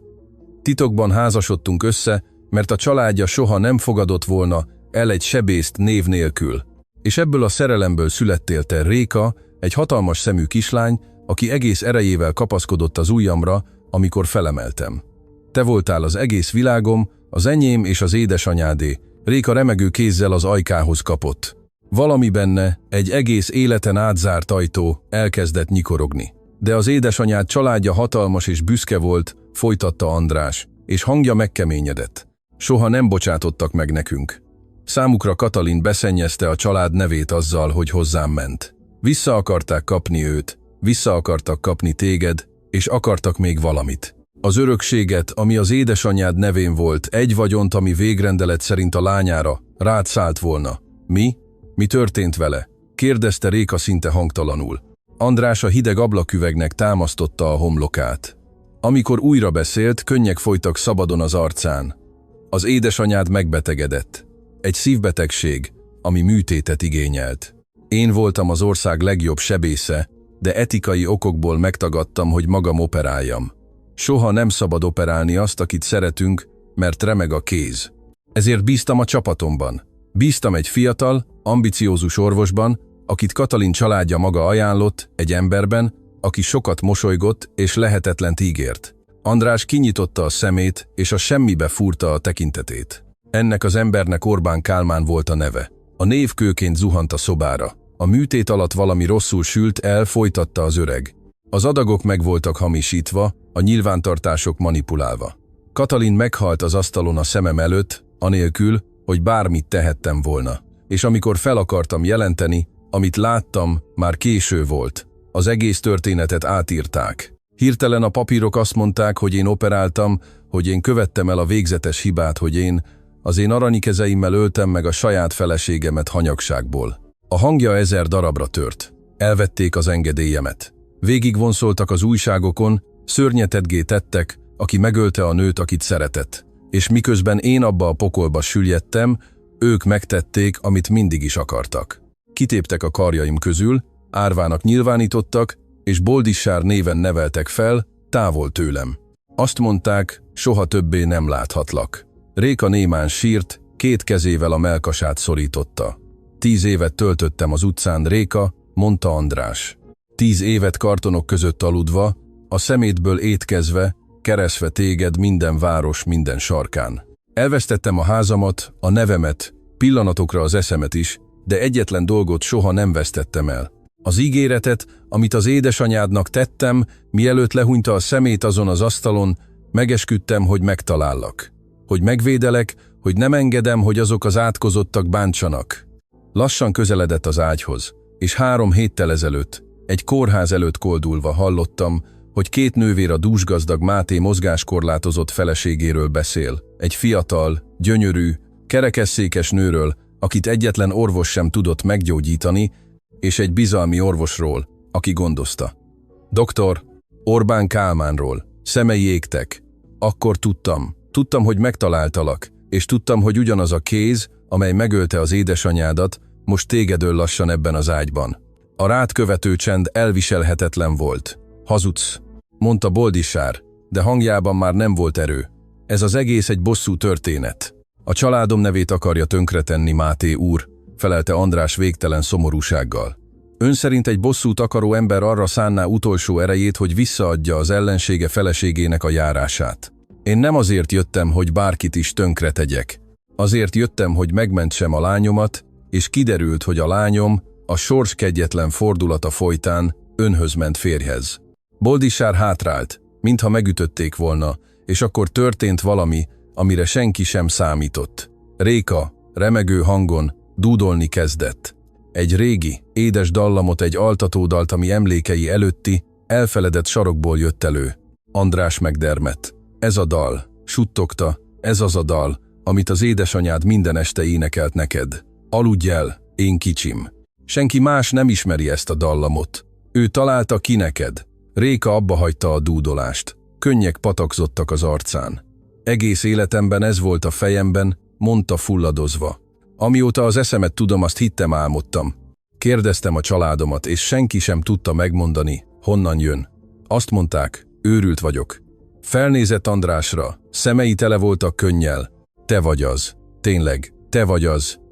Titokban házasodtunk össze, mert a családja soha nem fogadott volna el egy sebészt név nélkül. És ebből a szerelemből születtél te, Réka, egy hatalmas szemű kislány, aki egész erejével kapaszkodott az ujjamra, amikor felemeltem. Te voltál az egész világom, az enyém és az édesanyádé. Réka remegő kézzel az ajkához kapott. Valami benne, egy egész életen átzárt ajtó, elkezdett nyikorogni. De az édesanyád családja hatalmas és büszke volt, folytatta András, és hangja megkeményedett. Soha nem bocsátottak meg nekünk. Számukra Katalin beszennyezte a család nevét azzal, hogy hozzám ment. Vissza akarták kapni őt, vissza akartak kapni téged, és akartak még valamit. Az örökséget, ami az édesanyád nevén volt, egy vagyont, ami végrendelet szerint a lányára rád szállt volna. Mi? Mi történt vele? Kérdezte Réka szinte hangtalanul. András a hideg ablaküvegnek támasztotta a homlokát. Amikor újra beszélt, könnyek folytak szabadon az arcán. Az édesanyád megbetegedett. Egy szívbetegség, ami műtétet igényelt. Én voltam az ország legjobb sebésze, de etikai okokból megtagadtam, hogy magam operáljam. Soha nem szabad operálni azt, akit szeretünk, mert remeg a kéz. Ezért bíztam a csapatomban. Bíztam egy fiatal, ambiciózus orvosban, akit Katalin családja maga ajánlott, egy emberben, aki sokat mosolygott és lehetetlent ígért. András kinyitotta a szemét, és a semmibe fúrta a tekintetét. Ennek az embernek Orbán Kálmán volt a neve. A név kőként zuhant a szobára. A műtét alatt valami rosszul sült el, folytatta az öreg. Az adagok meg voltak hamisítva, a nyilvántartások manipulálva. Katalin meghalt az asztalon a szemem előtt, anélkül, hogy bármit tehettem volna. És amikor fel akartam jelenteni, amit láttam, már késő volt. Az egész történetet átírták. Hirtelen a papírok azt mondták, hogy én operáltam, hogy én követtem el a végzetes hibát, hogy én az én aranykezeimmel öltem meg a saját feleségemet hanyagságból. A hangja 1000 darabra tört. Elvették az engedélyemet. Végigvonszoltak az újságokon, szörnyeteggé tettek, aki megölte a nőt, akit szeretett. És miközben én abba a pokolba süllyedtem, ők megtették, amit mindig is akartak. Kitéptek a karjaim közül, árvának nyilvánítottak, és Boldissár néven neveltek fel, távol tőlem. Azt mondták, soha többé nem láthatlak. Réka némán sírt, 2 kezével a mellkasát szorította. 10 évet töltöttem az utcán, Réka, mondta András. 10 évet kartonok között aludva, a szemétből étkezve, keresztve téged minden város, minden sarkán. Elvesztettem a házamat, a nevemet, pillanatokra az eszemet is, de egyetlen dolgot soha nem vesztettem el. Az ígéretet, amit az édesanyádnak tettem, mielőtt lehunyta a szemét azon az asztalon, megesküdtem, hogy megtalállak. Hogy megvédelek, hogy nem engedem, hogy azok az átkozottak bántsanak. Lassan közeledett az ágyhoz, és 3 héttel ezelőtt, egy kórház előtt koldulva hallottam, hogy 2 nővér a dúsgazdag Máté mozgáskorlátozott feleségéről beszél. Egy fiatal, gyönyörű, kerekesszékes nőről, akit egyetlen orvos sem tudott meggyógyítani, és egy bizalmi orvosról, aki gondozta. Doktor, Orbán Kálmánról, szemei égtek. Akkor tudtam, hogy megtaláltalak, és tudtam, hogy ugyanaz a kéz, amely megölte az édesanyádat, most téged öl lassan ebben az ágyban. A rád követő csend elviselhetetlen volt. Hazudsz, mondta Boldissár, de hangjában már nem volt erő. Ez az egész egy bosszú történet. A családom nevét akarja tönkretenni, Máté úr, felelte András végtelen szomorúsággal. Ön szerint egy bosszút akaró ember arra szánná utolsó erejét, hogy visszaadja az ellensége feleségének a járását. Én nem azért jöttem, hogy bárkit is tönkretegyek. Azért jöttem, hogy megmentsem a lányomat, és kiderült, hogy a lányom a sors kegyetlen fordulata folytán önhöz ment férjhez. Boldissár hátrált, mintha megütötték volna, és akkor történt valami, amire senki sem számított. Réka, remegő hangon, dúdolni kezdett. Egy régi, édes dallamot, egy altatódalt, ami emlékei előtti, elfeledett sarokból jött elő. András megdermett. Ez a dal, suttogta, ez az a dal, amit az édesanyád minden este énekelt neked. Aludj el, én kicsim. Senki más nem ismeri ezt a dallamot. Ő találta ki neked. Réka abbahagyta a dúdolást. Könnyek patakzottak az arcán. Egész életemben ez volt a fejemben, mondta fulladozva. Amióta az eszemet tudom, azt hittem, álmodtam. Kérdeztem a családomat, és senki sem tudta megmondani, honnan jön. Azt mondták, őrült vagyok. Felnézett Andrásra, szemei tele voltak könnyel. Te vagy az. Tényleg,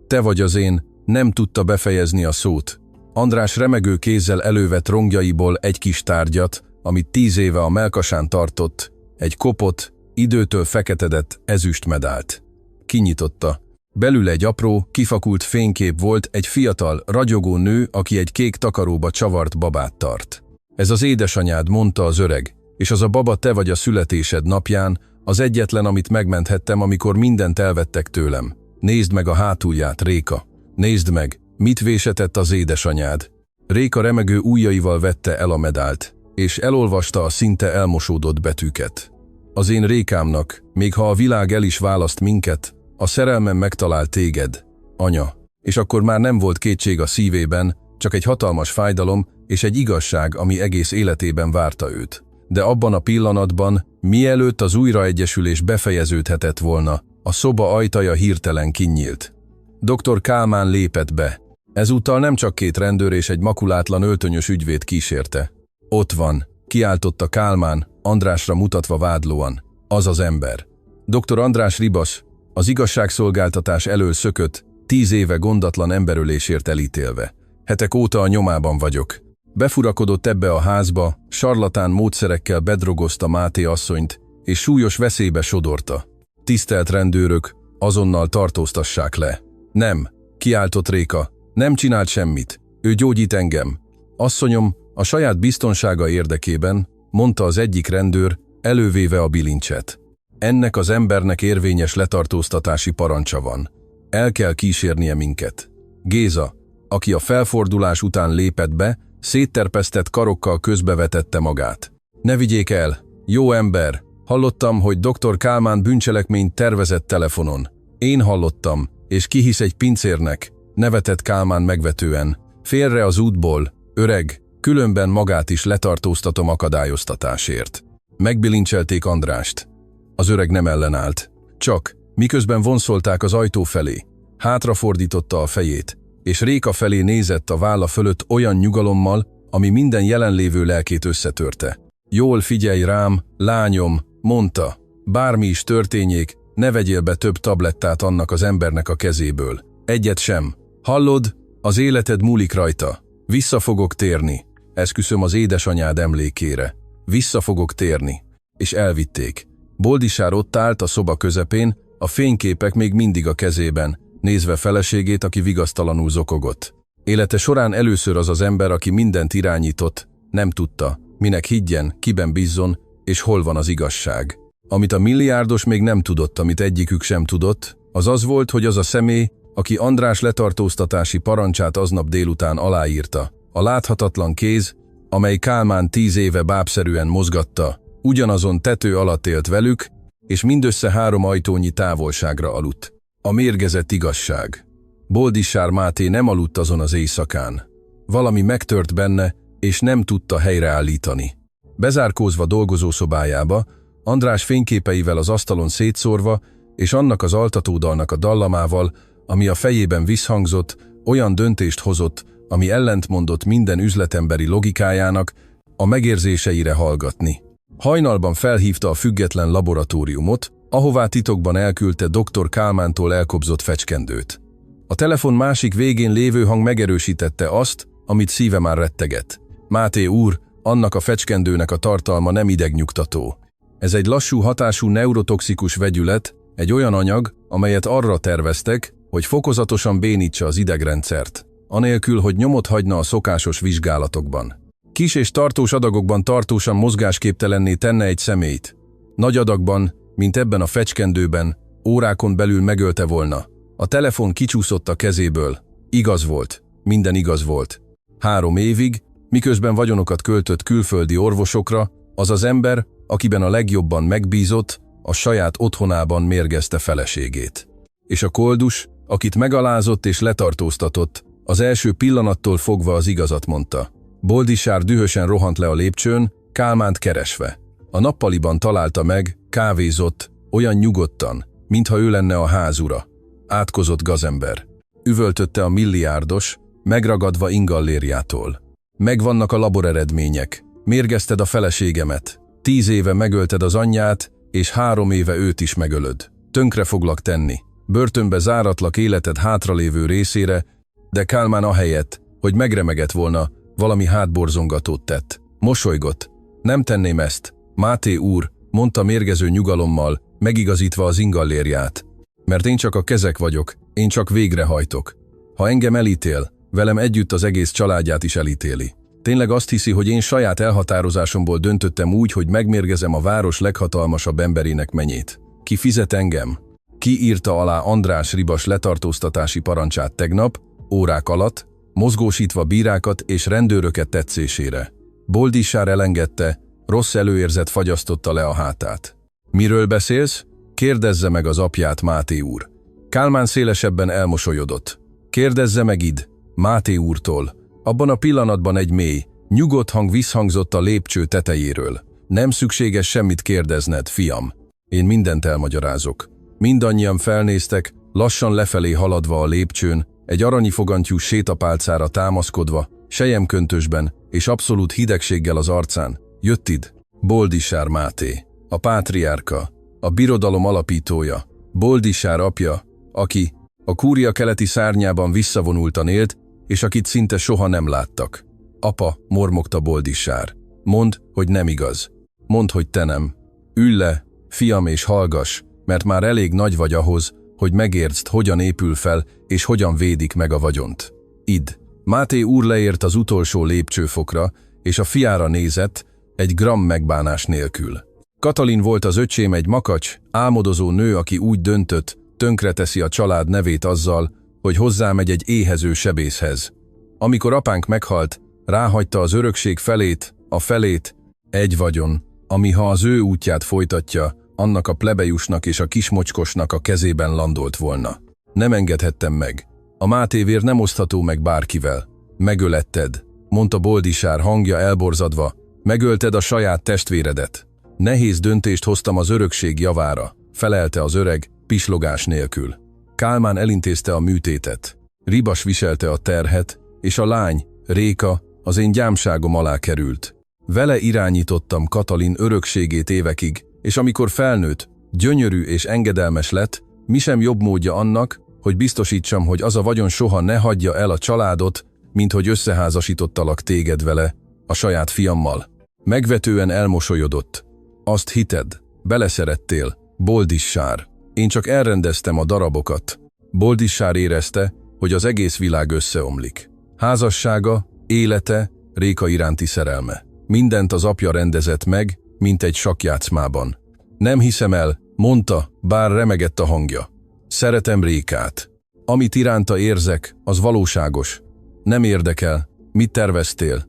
te vagy az én, nem tudta befejezni a szót. András remegő kézzel elővett rongjaiból egy kis tárgyat, amit 10 éve a mellkasán tartott, egy kopott, időtől feketedett ezüstmedált. Kinyitotta. Belül egy apró, kifakult fénykép volt, egy fiatal, ragyogó nő, aki egy kék takaróba csavart babát tart. Ez az édesanyád, mondta az öreg, és az a baba te vagy a születésed napján, az egyetlen, amit megmenthettem, amikor mindent elvettek tőlem. Nézd meg a hátulját, Réka. Nézd meg, mit vésetett az édesanyád. Réka remegő ujjaival vette el a medált, és elolvasta a szinte elmosódott betűket. Az én Rékámnak, még ha a világ el is választ minket, a szerelmem megtalál téged, anya. És akkor már nem volt kétség a szívében, csak egy hatalmas fájdalom és egy igazság, ami egész életében várta őt. De abban a pillanatban, mielőtt az újraegyesülés befejeződhetett volna, a szoba ajtaja hirtelen kinyílt. Dr. Kálmán lépett be. Ezúttal nem csak 2 rendőr és egy makulátlan öltönyös ügyvéd kísérte. Ott van, kiáltotta Kálmán, Andrásra mutatva vádlóan. Az az ember. Dr. András Ribas, az igazságszolgáltatás elől szökött, 10 éve gondatlan emberölésért elítélve. Hetek óta a nyomában vagyok. Befurakodott ebbe a házba, sarlatán módszerekkel bedrogozta Máté asszonyt, és súlyos veszélybe sodorta. Tisztelt rendőrök, azonnal tartóztassák le. Nem, kiáltott Réka, nem csinált semmit. Ő gyógyít engem. Asszonyom, a saját biztonsága érdekében, mondta az egyik rendőr, elővéve a bilincset. Ennek az embernek érvényes letartóztatási parancsa van. El kell kísérnie minket. Géza, aki a felfordulás után lépett be, szétterpesztett karokkal közbevetette magát. Ne vigyék el, jó ember, hallottam, hogy dr. Kálmán bűncselekményt tervezett telefonon. Én hallottam, és ki hisz egy pincérnek, nevetett Kálmán megvetően. Félre az útból, öreg, különben magát is letartóztatom akadályoztatásért. Megbilincselték Andrást. Az öreg nem ellenállt. Csak, miközben vonszolták az ajtó felé, hátrafordította a fejét, és Réka felé nézett a válla fölött olyan nyugalommal, ami minden jelenlévő lelkét összetörte. Jól figyelj rám, lányom, mondta, bármi is történjék, ne vegyél be több tablettát annak az embernek a kezéből. Egyet sem. Hallod? Az életed múlik rajta. Vissza fogok térni. Esküszöm az édesanyád emlékére. Vissza fogok térni. És elvitték. Boldisár ott állt a szoba közepén, a fényképek még mindig a kezében, nézve feleségét, aki vigasztalanul zokogott. Élete során először az az ember, aki mindent irányított, nem tudta, minek higgyen, kiben bízzon, és hol van az igazság. Amit a milliárdos még nem tudott, amit egyikük sem tudott, az az volt, hogy az a személy, aki András letartóztatási parancsát aznap délután aláírta. A láthatatlan kéz, amely Kálmán 10 éve bábszerűen mozgatta, ugyanazon tető alatt élt velük, és mindössze 3 ajtónyi távolságra aludt. A mérgezett igazság. Boldisár Máté nem aludt azon az éjszakán. Valami megtört benne, és nem tudta helyreállítani. Bezárkózva dolgozószobájába, András fényképeivel az asztalon szétszórva, és annak az altatódalnak a dallamával, ami a fejében visszhangzott, olyan döntést hozott, ami ellentmondott minden üzletemberi logikájának, a megérzéseire hallgatni. Hajnalban felhívta a független laboratóriumot, ahová titokban elküldte dr. Kálmántól elkobzott fecskendőt. A telefon másik végén lévő hang megerősítette azt, amit szíve már retteget. Máté úr, annak a fecskendőnek a tartalma nem idegnyugtató. Ez egy lassú hatású neurotoxikus vegyület, egy olyan anyag, amelyet arra terveztek, hogy fokozatosan bénítsa az idegrendszert, anélkül, hogy nyomot hagyna a szokásos vizsgálatokban. Kis és tartós adagokban tartósan mozgásképtelenné tenne egy személyt. Nagy adagban, mint ebben a fecskendőben, órákon belül megölte volna. A telefon kicsúszott a kezéből. Igaz volt, minden igaz volt. 3 évig, miközben vagyonokat költött külföldi orvosokra, az az ember, akiben a legjobban megbízott, a saját otthonában mérgezte feleségét. És a koldus, akit megalázott és letartóztatott, az első pillanattól fogva az igazat mondta. Boldisár dühösen rohant le a lépcsőn, Kálmánt keresve. A nappaliban találta meg, kávézott, olyan nyugodtan, mintha ő lenne a házura. Átkozott gazember. Üvöltötte a milliárdos, megragadva ingallérjától. Megvannak a laboreredmények. Mérgezted a feleségemet. 10 éve megölted az anyját, és 3 éve őt is megölöd. Tönkre foglak tenni. Börtönbe záratlak életed hátralévő részére, de Kálmán ahelyett, hogy megremegett volna, valami hátborzongatót tett. Mosolygott. Nem tenném ezt, Máté úr, mondta mérgező nyugalommal, megigazítva az ingallérját. Mert én csak a kezek vagyok, én csak végrehajtok. Ha engem elítél, velem együtt az egész családját is elítéli. Tényleg azt hiszi, hogy én saját elhatározásomból döntöttem úgy, hogy megmérgezem a város leghatalmasabb emberének menyét. Ki fizet engem? Ki írta alá András Ribas letartóztatási parancsát tegnap, órák alatt, mozgósítva bírákat és rendőröket tetszésére? Boldisár elengedte, rossz előérzet fagyasztotta le a hátát. Miről beszélsz? Kérdezze meg az apját, Máté úr. Kálmán szélesebben elmosolyodott. Kérdezze meg id, Máté úrtól. Abban a pillanatban egy mély, nyugodt hang visszhangzott a lépcső tetejéről. Nem szükséges semmit kérdezned, fiam. Én mindent elmagyarázok. Mindannyian felnéztek, lassan lefelé haladva a lépcsőn, egy aranyi fogantyú sétapálcára támaszkodva, selyemköntösben és abszolút hidegséggel az arcán. Jött id, Boldisár Máté, a pátriárka, a birodalom alapítója, Boldisár apja, aki a kúria keleti szárnyában visszavonultan élt, és akit szinte soha nem láttak. Apa, mormogta Boldisár. Mondd, hogy nem igaz. Mondd, hogy te nem. Ülj le, fiam, és hallgass, mert már elég nagy vagy ahhoz, hogy megértsd, hogyan épül fel, és hogyan védik meg a vagyont. Id. Máté úr leért az utolsó lépcsőfokra, és a fiára nézett, egy gramm megbánás nélkül. Katalin volt az öcsém, egy makacs, álmodozó nő, aki úgy döntött, tönkreteszi a család nevét azzal, hogy hozzámegy egy éhező sebészhez. Amikor apánk meghalt, ráhagyta az örökség felét, a felét, egy vagyon, ami ha az ő útját folytatja, annak a plebejusnak és a kismocskosnak a kezében landolt volna. Nem engedhettem meg. A Mátévér nem osztható meg bárkivel. Megöletted, mondta Boldisár hangja elborzadva, megölted a saját testvéredet. Nehéz döntést hoztam az örökség javára, felelte az öreg, pislogás nélkül. Kálmán elintézte a műtétet. Ribas viselte a terhet, és a lány, Réka, az én gyámságom alá került. Vele irányítottam Katalin örökségét évekig, és amikor felnőtt, gyönyörű és engedelmes lett, mi sem jobb módja annak, hogy biztosítsam, hogy az a vagyon soha ne hagyja el a családot, mint hogy összeházasítottalak téged vele, a saját fiammal. Megvetően elmosolyodott. Azt hited, beleszerettél, Boldisár. Én csak elrendeztem a darabokat. Boldisár érezte, hogy az egész világ összeomlik. Házassága, élete, Réka iránti szerelme. Mindent az apja rendezett meg, mint egy sakkjátszmában. Nem hiszem el, mondta, bár remegett a hangja. Szeretem Rékát. Amit iránta érzek, az valóságos. Nem érdekel, mit terveztél.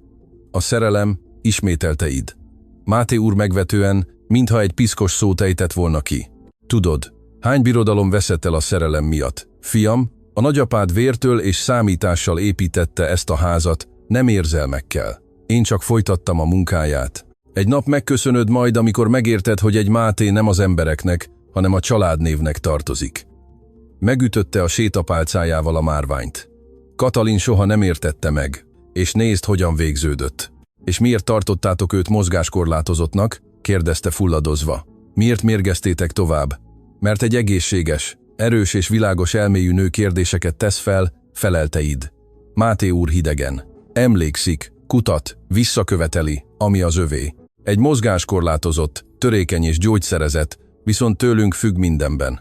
A szerelem, ismételte id. Máté úr megvetően, mintha egy piszkos szót ejtett volna ki. Tudod, hány birodalom veszett el a szerelem miatt? Fiam, a nagyapád vértől és számítással építette ezt a házat, nem érzelmekkel. Én csak folytattam a munkáját. Egy nap megköszönöd majd, amikor megérted, hogy egy Máté nem az embereknek, hanem a családnévnek tartozik. Megütötte a sétapálcájával a márványt. Katalin soha nem értette meg, és nézd, hogyan végződött. És miért tartottátok őt mozgáskorlátozottnak? Kérdezte fulladozva. Miért mérgeztétek tovább? Mert egy egészséges, erős és világos elmélyű nő kérdéseket tesz fel, felelte id. Máté úr hidegen. Emlékszik, kutat, visszaköveteli, ami az övé. Egy mozgáskorlátozott, törékeny és gyógyszerezett, viszont tőlünk függ mindenben.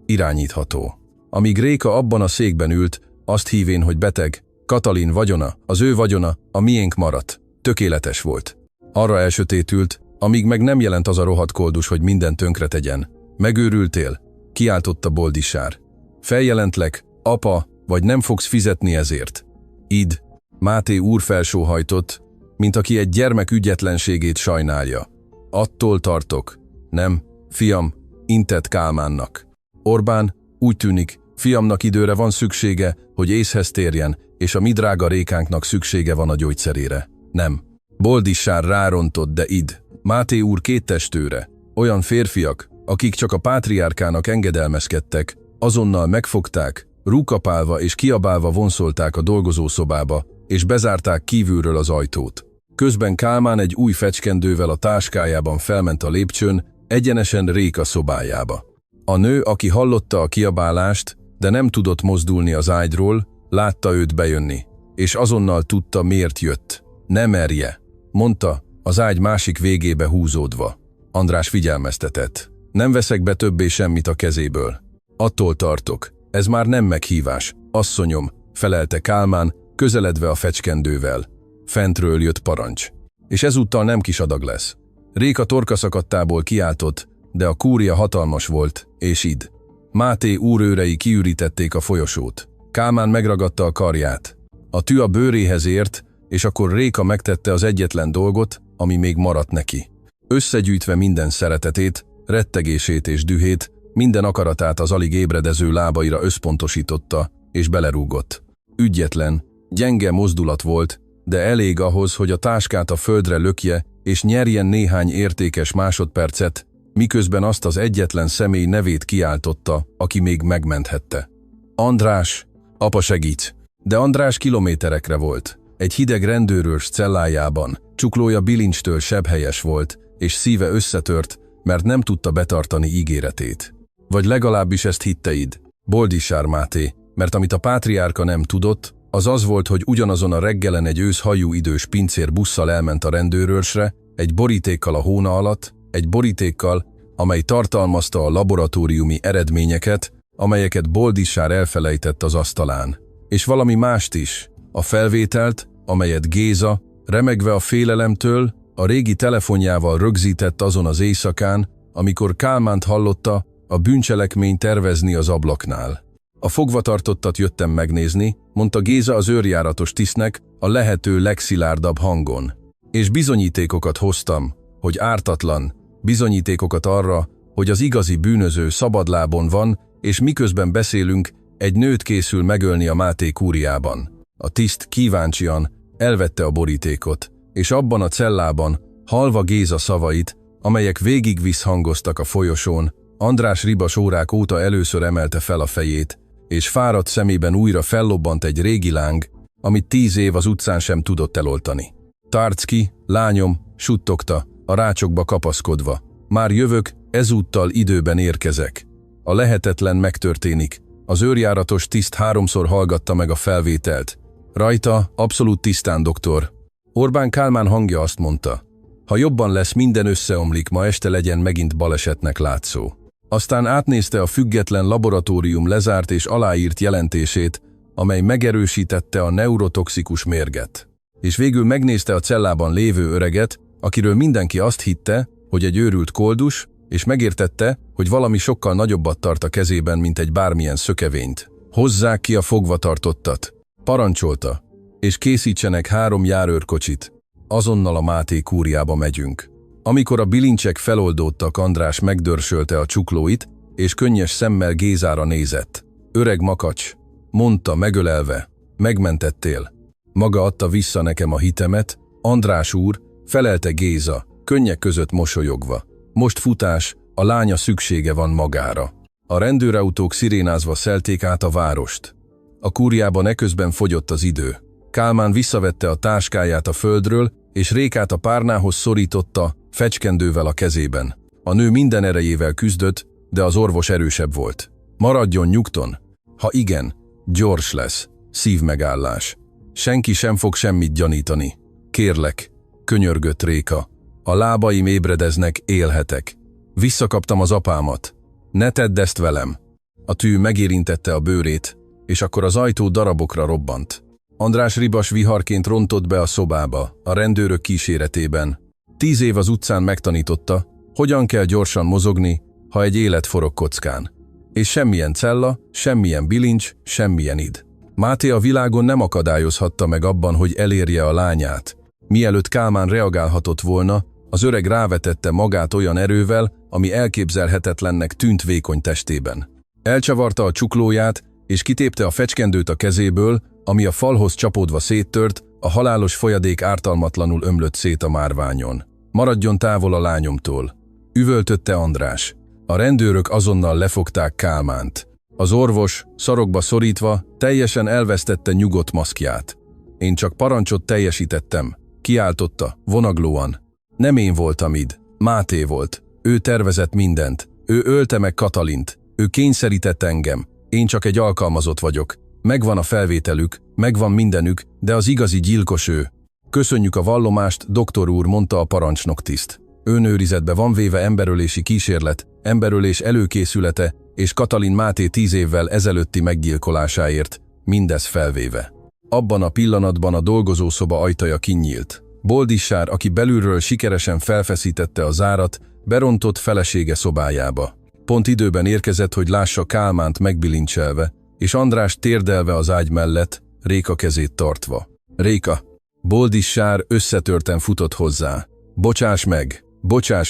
Irányítható. Amíg Réka abban a székben ült, azt hívén, hogy beteg, Katalin vagyona, az ő vagyona, a miénk maradt. Tökéletes volt. Arra elsötétült, amíg meg nem jelent az a rohadt koldus, hogy mindent tönkre tegyen. Megőrültél? Kiáltotta Boldisár. Feljelentlek, apa, vagy nem fogsz fizetni ezért. Id. Máté úr felsóhajtott, mint aki egy gyermek ügyetlenségét sajnálja. Attól tartok. Nem, fiam, intett Kálmánnak. Orbán, úgy tűnik, fiamnak időre van szüksége, hogy észhez térjen, és a mi drága Rékánknak szüksége van a gyógyszerére. Nem. Boldisár rárontott, de id. Máté úr két testőre, olyan férfiak, akik csak a pátriárkának engedelmeskedtek, azonnal megfogták, rúkapálva és kiabálva vonszolták a dolgozószobába, és bezárták kívülről az ajtót. Közben Kálmán egy új fecskendővel a táskájában felment a lépcsőn, egyenesen Réka szobájába. A nő, aki hallotta a kiabálást, de nem tudott mozdulni az ágyról, látta őt bejönni, és azonnal tudta, miért jött. Ne merje, mondta, az ágy másik végébe húzódva. András figyelmeztetett. Nem veszek be többé semmit a kezéből. Attól tartok. Ez már nem meghívás, asszonyom, felelte Kálmán, közeledve a fecskendővel. Fentről jött parancs. És ezúttal nem kis adag lesz. Réka torkaszakadtából kiáltott, de a kúria hatalmas volt, és id. Máté úrőrei kiürítették a folyosót. Kálmán megragadta a karját. A tű a bőréhez ért, és akkor Réka megtette az egyetlen dolgot, ami még maradt neki. Összegyűjtve minden szeretetét, rettegését és dühét, minden akaratát az alig ébredező lábaira összpontosította, és belerúgott. Ügyetlen, gyenge mozdulat volt, de elég ahhoz, hogy a táskát a földre lökje, és nyerjen néhány értékes másodpercet, miközben azt az egyetlen személy nevét kiáltotta, aki még megmenthette. András! Apa, segíts! De András kilométerekre volt. Egy hideg rendőrőrs cellájában, csuklója bilincstől sebhelyes volt, és szíve összetört, mert nem tudta betartani ígéretét. Vagy legalábbis ezt hitteid, Boldissár Máté, mert amit a pátriárka nem tudott, az az volt, hogy ugyanazon a reggelen egy őszhajú idős pincér busszal elment a rendőrőrsre, egy borítékkal a hóna alatt, egy borítékkal, amely tartalmazta a laboratóriumi eredményeket, amelyeket Boldissár elfelejtett az asztalán. És valami mást is, a felvételt, amelyet Géza, remegve a félelemtől, a régi telefonjával rögzített azon az éjszakán, amikor Kálmánt hallotta a bűncselekményt tervezni az ablaknál. A fogvatartottat jöttem megnézni, mondta Géza az őrjáratos tisztnek a lehető legszilárdabb hangon. És bizonyítékokat hoztam, hogy ártatlan, bizonyítékokat arra, hogy az igazi bűnöző szabadlábon van, és miközben beszélünk, egy nőt készül megölni a Máté kúriában. A tiszt kíváncsian elvette a borítékot, és abban a cellában, hallva Géza szavait, amelyek végig visszhangoztak a folyosón, András Ribas órák óta először emelte fel a fejét, és fáradt szemében újra fellobbant egy régi láng, amit 10 év az utcán sem tudott eloltani. Tarts ki, lányom, suttogta, a rácsokba kapaszkodva. Már jövök, ezúttal időben érkezek. A lehetetlen megtörténik. Az őrjáratos tiszt 3-szor hallgatta meg a felvételt. Rajta, abszolút tisztán, doktor. Orbán Kálmán hangja azt mondta. Ha jobban lesz, minden összeomlik, ma este legyen megint balesetnek látszó. Aztán átnézte a független laboratórium lezárt és aláírt jelentését, amely megerősítette a neurotoxikus mérget. És végül megnézte a cellában lévő öreget, akiről mindenki azt hitte, hogy egy őrült koldus, és megértette, hogy valami sokkal nagyobbat tart a kezében, mint egy bármilyen szökevényt. Hozzák ki a fogvatartottat. Parancsolta. És készítsenek 3 járőrkocsit. Azonnal a Máté kúriába megyünk. Amikor a bilincsek feloldódtak, András megdörsölte a csuklóit, és könnyes szemmel Gézára nézett. Öreg makacs, mondta megölelve, megmentettél. Maga adta vissza nekem a hitemet, András úr, felelte Géza, könnyek között mosolyogva. Most futás, a lánya szüksége van magára. A rendőrautók szirénázva szelték át a várost. A kúriában eközben fogyott az idő. Kálmán visszavette a táskáját a földről, és Rékát a párnához szorította, fecskendővel a kezében. A nő minden erejével küzdött, de az orvos erősebb volt. Maradjon nyugton. Ha igen, gyors lesz. Szívmegállás. Senki sem fog semmit gyanítani. Kérlek, könyörgött Réka. A lábaim ébredeznek, élhetek. Visszakaptam az apámat. Ne tedd ezt velem. A tű megérintette a bőrét, és akkor az ajtó darabokra robbant. András Ribas viharként rontott be a szobába, a rendőrök kíséretében. 10 év az utcán megtanította, hogyan kell gyorsan mozogni, ha egy élet forog kockán. És semmilyen cella, semmilyen bilincs, semmilyen id. Máté a világon nem akadályozhatta meg abban, hogy elérje a lányát. Mielőtt Kálmán reagálhatott volna, az öreg rávetette magát olyan erővel, ami elképzelhetetlennek tűnt vékony testében. Elcsavarta a csuklóját, és kitépte a fecskendőt a kezéből, ami a falhoz csapódva széttört, a halálos folyadék ártalmatlanul ömlött szét a márványon. Maradjon távol a lányomtól, üvöltötte András. A rendőrök azonnal lefogták Kálmánt. Az orvos, szarokba szorítva, teljesen elvesztette nyugodt maszkját. Én csak parancsot teljesítettem, kiáltotta, vonaglóan. Nem én voltam id, Máté volt. Ő tervezett mindent. Ő ölte meg Katalint. Ő kényszerített engem. Én csak egy alkalmazott vagyok. Megvan a felvételük, megvan mindenük, de az igazi gyilkos ő. Köszönjük a vallomást, doktor úr, mondta a parancsnoktiszt. Önőrizetbe van véve emberölési kísérlet, emberölés előkészülete és Katalin Máté 10 évvel ezelőtti meggyilkolásáért, mindez felvéve. Abban a pillanatban a dolgozószoba ajtaja kinyílt. Boldissár, aki belülről sikeresen felfeszítette a zárat, berontott felesége szobájába. Pont időben érkezett, hogy lássa Kálmánt megbilincselve, és András térdelve az ágy mellett, Réka kezét tartva. Réka! Boldissár összetörten futott hozzá. Bocsáss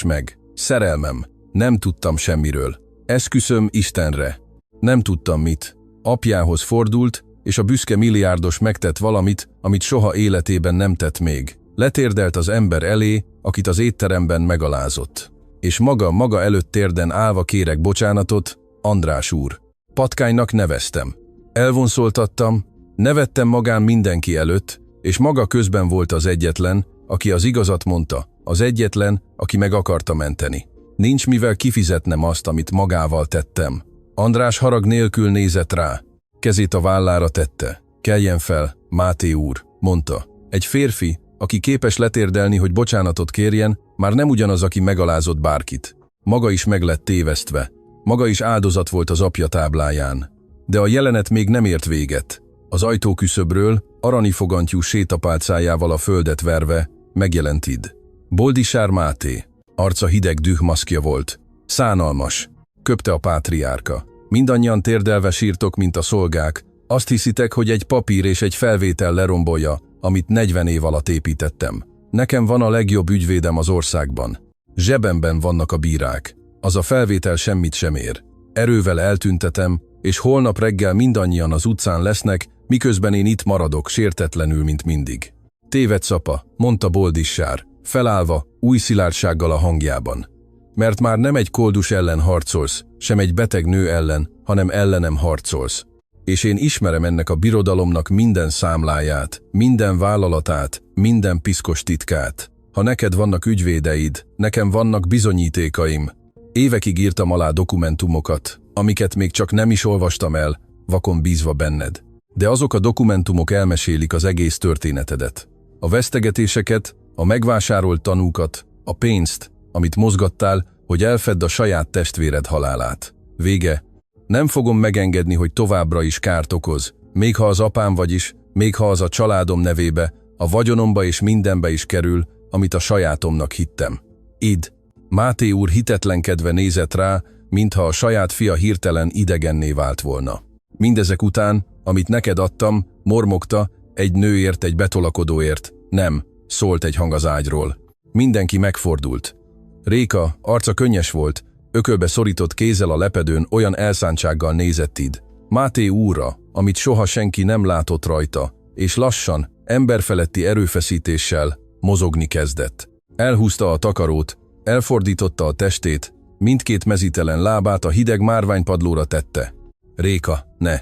meg, szerelmem, nem tudtam semmiről. Esküszöm Istenre. Nem tudtam mit. Apjához fordult, és a büszke milliárdos megtett valamit, amit soha életében nem tett még. Letérdelt az ember elé, akit az étteremben megalázott. És maga előtt térden állva kérek bocsánatot, András úr. Patkánynak neveztem. Elvonszoltattam, nevettem magán mindenki előtt, és maga közben volt az egyetlen, aki az igazat mondta, az egyetlen, aki meg akarta menteni. Nincs mivel kifizetnem azt, amit magával tettem. András harag nélkül nézett rá. Kezét a vállára tette. Keljen fel, Máté úr, mondta. Egy férfi, aki képes letérdelni, hogy bocsánatot kérjen, már nem ugyanaz, aki megalázott bárkit. Maga is meg lett tévesztve. Maga is áldozat volt az apja tábláján. De a jelenet még nem ért véget. Az ajtóküszöbről, arany fogantyú sétapálcájával a földet verve, megjelent Id. Boldisár Máté. Arca hideg dühmaszkja volt. Szánalmas. Köpte a pátriárka. Mindannyian térdelve sírtok, mint a szolgák. Azt hiszitek, hogy egy papír és egy felvétel lerombolja, amit 40 év alatt építettem. Nekem van a legjobb ügyvédem az országban. Zsebemben vannak a bírák. Az a felvétel semmit sem ér. Erővel eltüntetem, és holnap reggel mindannyian az utcán lesznek, miközben én itt maradok sértetlenül, mint mindig. Tévedsz, apa, mondta Boldisár, felállva, új szilárdsággal a hangjában. Mert már nem egy koldus ellen harcolsz, sem egy beteg nő ellen, hanem ellenem harcolsz. És én ismerem ennek a birodalomnak minden számláját, minden vállalatát, minden piszkos titkát. Ha neked vannak ügyvédeid, nekem vannak bizonyítékaim. Évekig írtam alá dokumentumokat, amiket még csak nem is olvastam el, vakon bízva benned. De azok a dokumentumok elmesélik az egész történetedet. A vesztegetéseket, a megvásárolt tanúkat, a pénzt, amit mozgattál, hogy elfedd a saját testvéred halálát. Vége. Nem fogom megengedni, hogy továbbra is kárt okoz, még ha az apám vagyis, még ha az a családom nevébe, a vagyonomba és mindenbe is kerül, amit a sajátomnak hittem. Id. Máté úr hitetlenkedve nézett rá, mintha a saját fia hirtelen idegenné vált volna. Mindezek után, amit neked adtam, mormogta, egy nőért, egy betolakodóért. Nem, szólt egy hang az ágyról. Mindenki megfordult. Réka, arca könnyes volt, ökölbe szorított kézzel a lepedőn olyan elszántsággal nézett Id. Máté úrra, amit soha senki nem látott rajta, és lassan, emberfeletti erőfeszítéssel mozogni kezdett. Elhúzta a takarót, elfordította a testét, mindkét mezítelen lábát a hideg márványpadlóra tette. Réka, ne!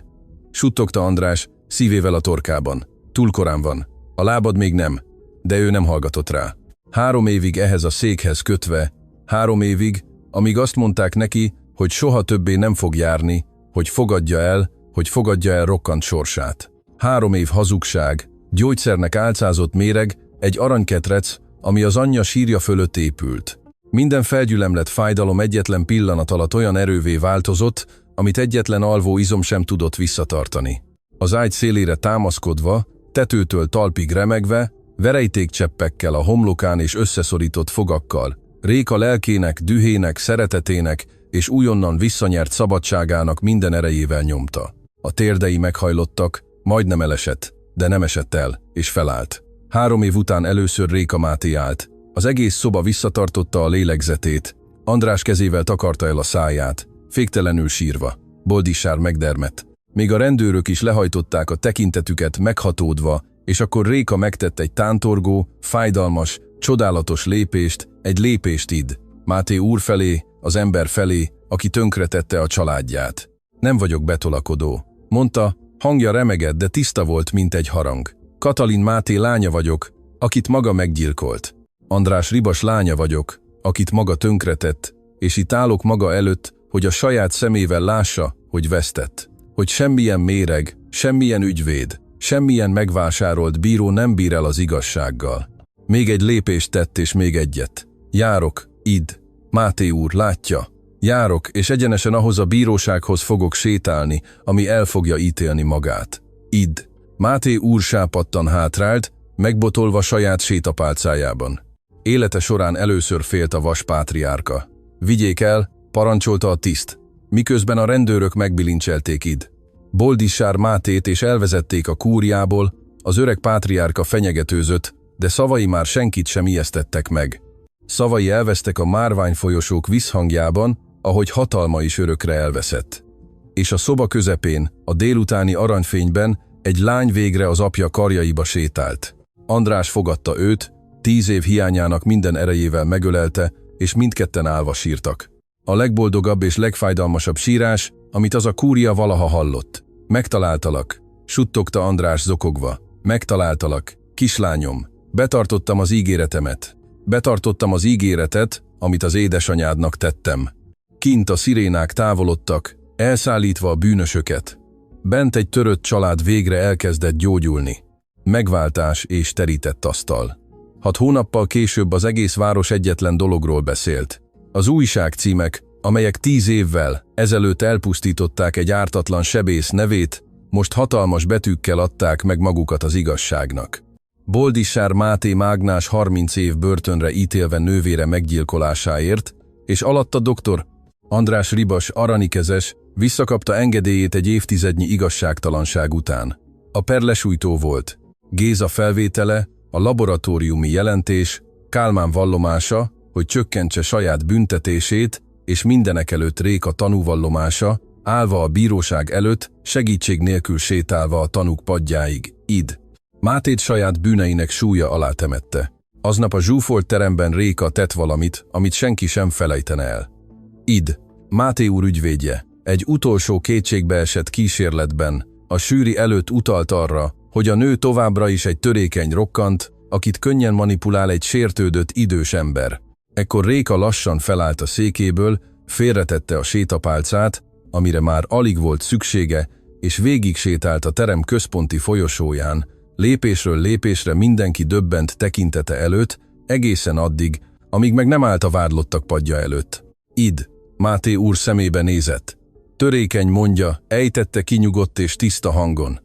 Suttogta András, szívével a torkában. Túl korán van. A lábad még nem. De ő nem hallgatott rá. 3 évig ehhez a székhez kötve, 3 évig, amíg azt mondták neki, hogy soha többé nem fog járni, hogy fogadja el rokkant sorsát. 3 év hazugság, gyógyszernek álcázott méreg, egy aranyketrec, ami az anyja sírja fölött épült. Minden felgyülemlett fájdalom egyetlen pillanat alatt olyan erővé változott, amit egyetlen alvó izom sem tudott visszatartani. Az ágy szélére támaszkodva, tetőtől talpig remegve, verejtékcseppekkel a homlokán és összeszorított fogakkal, Réka lelkének, dühének, szeretetének és újonnan visszanyert szabadságának minden erejével nyomta. A térdei meghajlottak, majdnem elesett, de nem esett el, és felállt. 3 év után először Réka Máté állt. Az egész szoba visszatartotta a lélegzetét. András kezével takarta el a száját, féktelenül sírva. Boldisár megdermedt. Még a rendőrök is lehajtották a tekintetüket meghatódva, és akkor Réka megtett egy tántorgó, fájdalmas, csodálatos lépést, egy lépést Id. Máté úr felé, az ember felé, aki tönkretette a családját. Nem vagyok betolakodó, mondta, hangja remegett, de tiszta volt, mint egy harang. Katalin Máté lánya vagyok, akit maga meggyilkolt. András Ribas lánya vagyok, akit maga tönkretett, és itt állok maga előtt, hogy a saját szemével lássa, hogy vesztett. Hogy semmilyen méreg, semmilyen ügyvéd, semmilyen megvásárolt bíró nem bír el az igazsággal. Még egy lépést tett, és még egyet. Járok, Id. Máté úr, látja. Járok, és egyenesen ahhoz a bírósághoz fogok sétálni, ami el fogja ítélni magát. Id. Máté úr sápadtan hátrált, megbotolva saját sétapálcájában. Élete során először félt a vas pátriárka. Vigyék el, parancsolta a tiszt, miközben a rendőrök megbilincselték Id. Boldisár Mátét és elvezették a kúriából, az öreg pátriárka fenyegetőzött, de szavai már senkit sem ijesztettek meg. Szavai elvesztek a márványfolyosók visszhangjában, ahogy hatalma is örökre elveszett. És a szoba közepén, a délutáni aranyfényben egy lány végre az apja karjaiba sétált. András fogadta őt, 10 év hiányának minden erejével megölelte, és mindketten állva sírtak. A legboldogabb és legfájdalmasabb sírás, amit az a kúria valaha hallott. Megtaláltalak, suttogta András zokogva. Megtaláltalak, kislányom. Betartottam az ígéretemet. Betartottam az ígéretet, amit az édesanyádnak tettem. Kint a szirénák távolodtak, elszállítva a bűnösöket. Bent egy törött család végre elkezdett gyógyulni. Megváltás és terített asztal. 6 hónappal később az egész város egyetlen dologról beszélt. Az újságcímek, amelyek 10 évvel ezelőtt elpusztították egy ártatlan sebész nevét, most hatalmas betűkkel adták meg magukat az igazságnak. Boldissár Máté mágnás 30 év börtönre ítélve nővére meggyilkolásáért, és alatta dr. András Ribas aranykezes visszakapta engedélyét egy évtizednyi igazságtalanság után. A per lesújtó volt. Géza felvétele, a laboratóriumi jelentés, Kálmán vallomása, hogy csökkentse saját büntetését, és mindenekelőtt Réka tanúvallomása, állva a bíróság előtt, segítség nélkül sétálva a tanúk padjáig, id. Mátét saját bűneinek súlya alá temette. Aznap a zsúfolt teremben Réka tett valamit, amit senki sem felejtene el. Id. Máté úr ügyvédje, egy utolsó kétségbeesett kísérletben, a sűri előtt utalt arra, hogy a nő továbbra is egy törékeny rokkant, akit könnyen manipulál egy sértődött idős ember. Ekkor Réka lassan felállt a székéből, félretette a sétapálcát, amire már alig volt szüksége, és végig sétált a terem központi folyosóján, lépésről lépésre mindenki döbbent tekintete előtt, egészen addig, amíg meg nem állt a vádlottak padja előtt. Id. Máté úr szemébe nézett. Törékeny mondja, ejtette kinyugodt és tiszta hangon.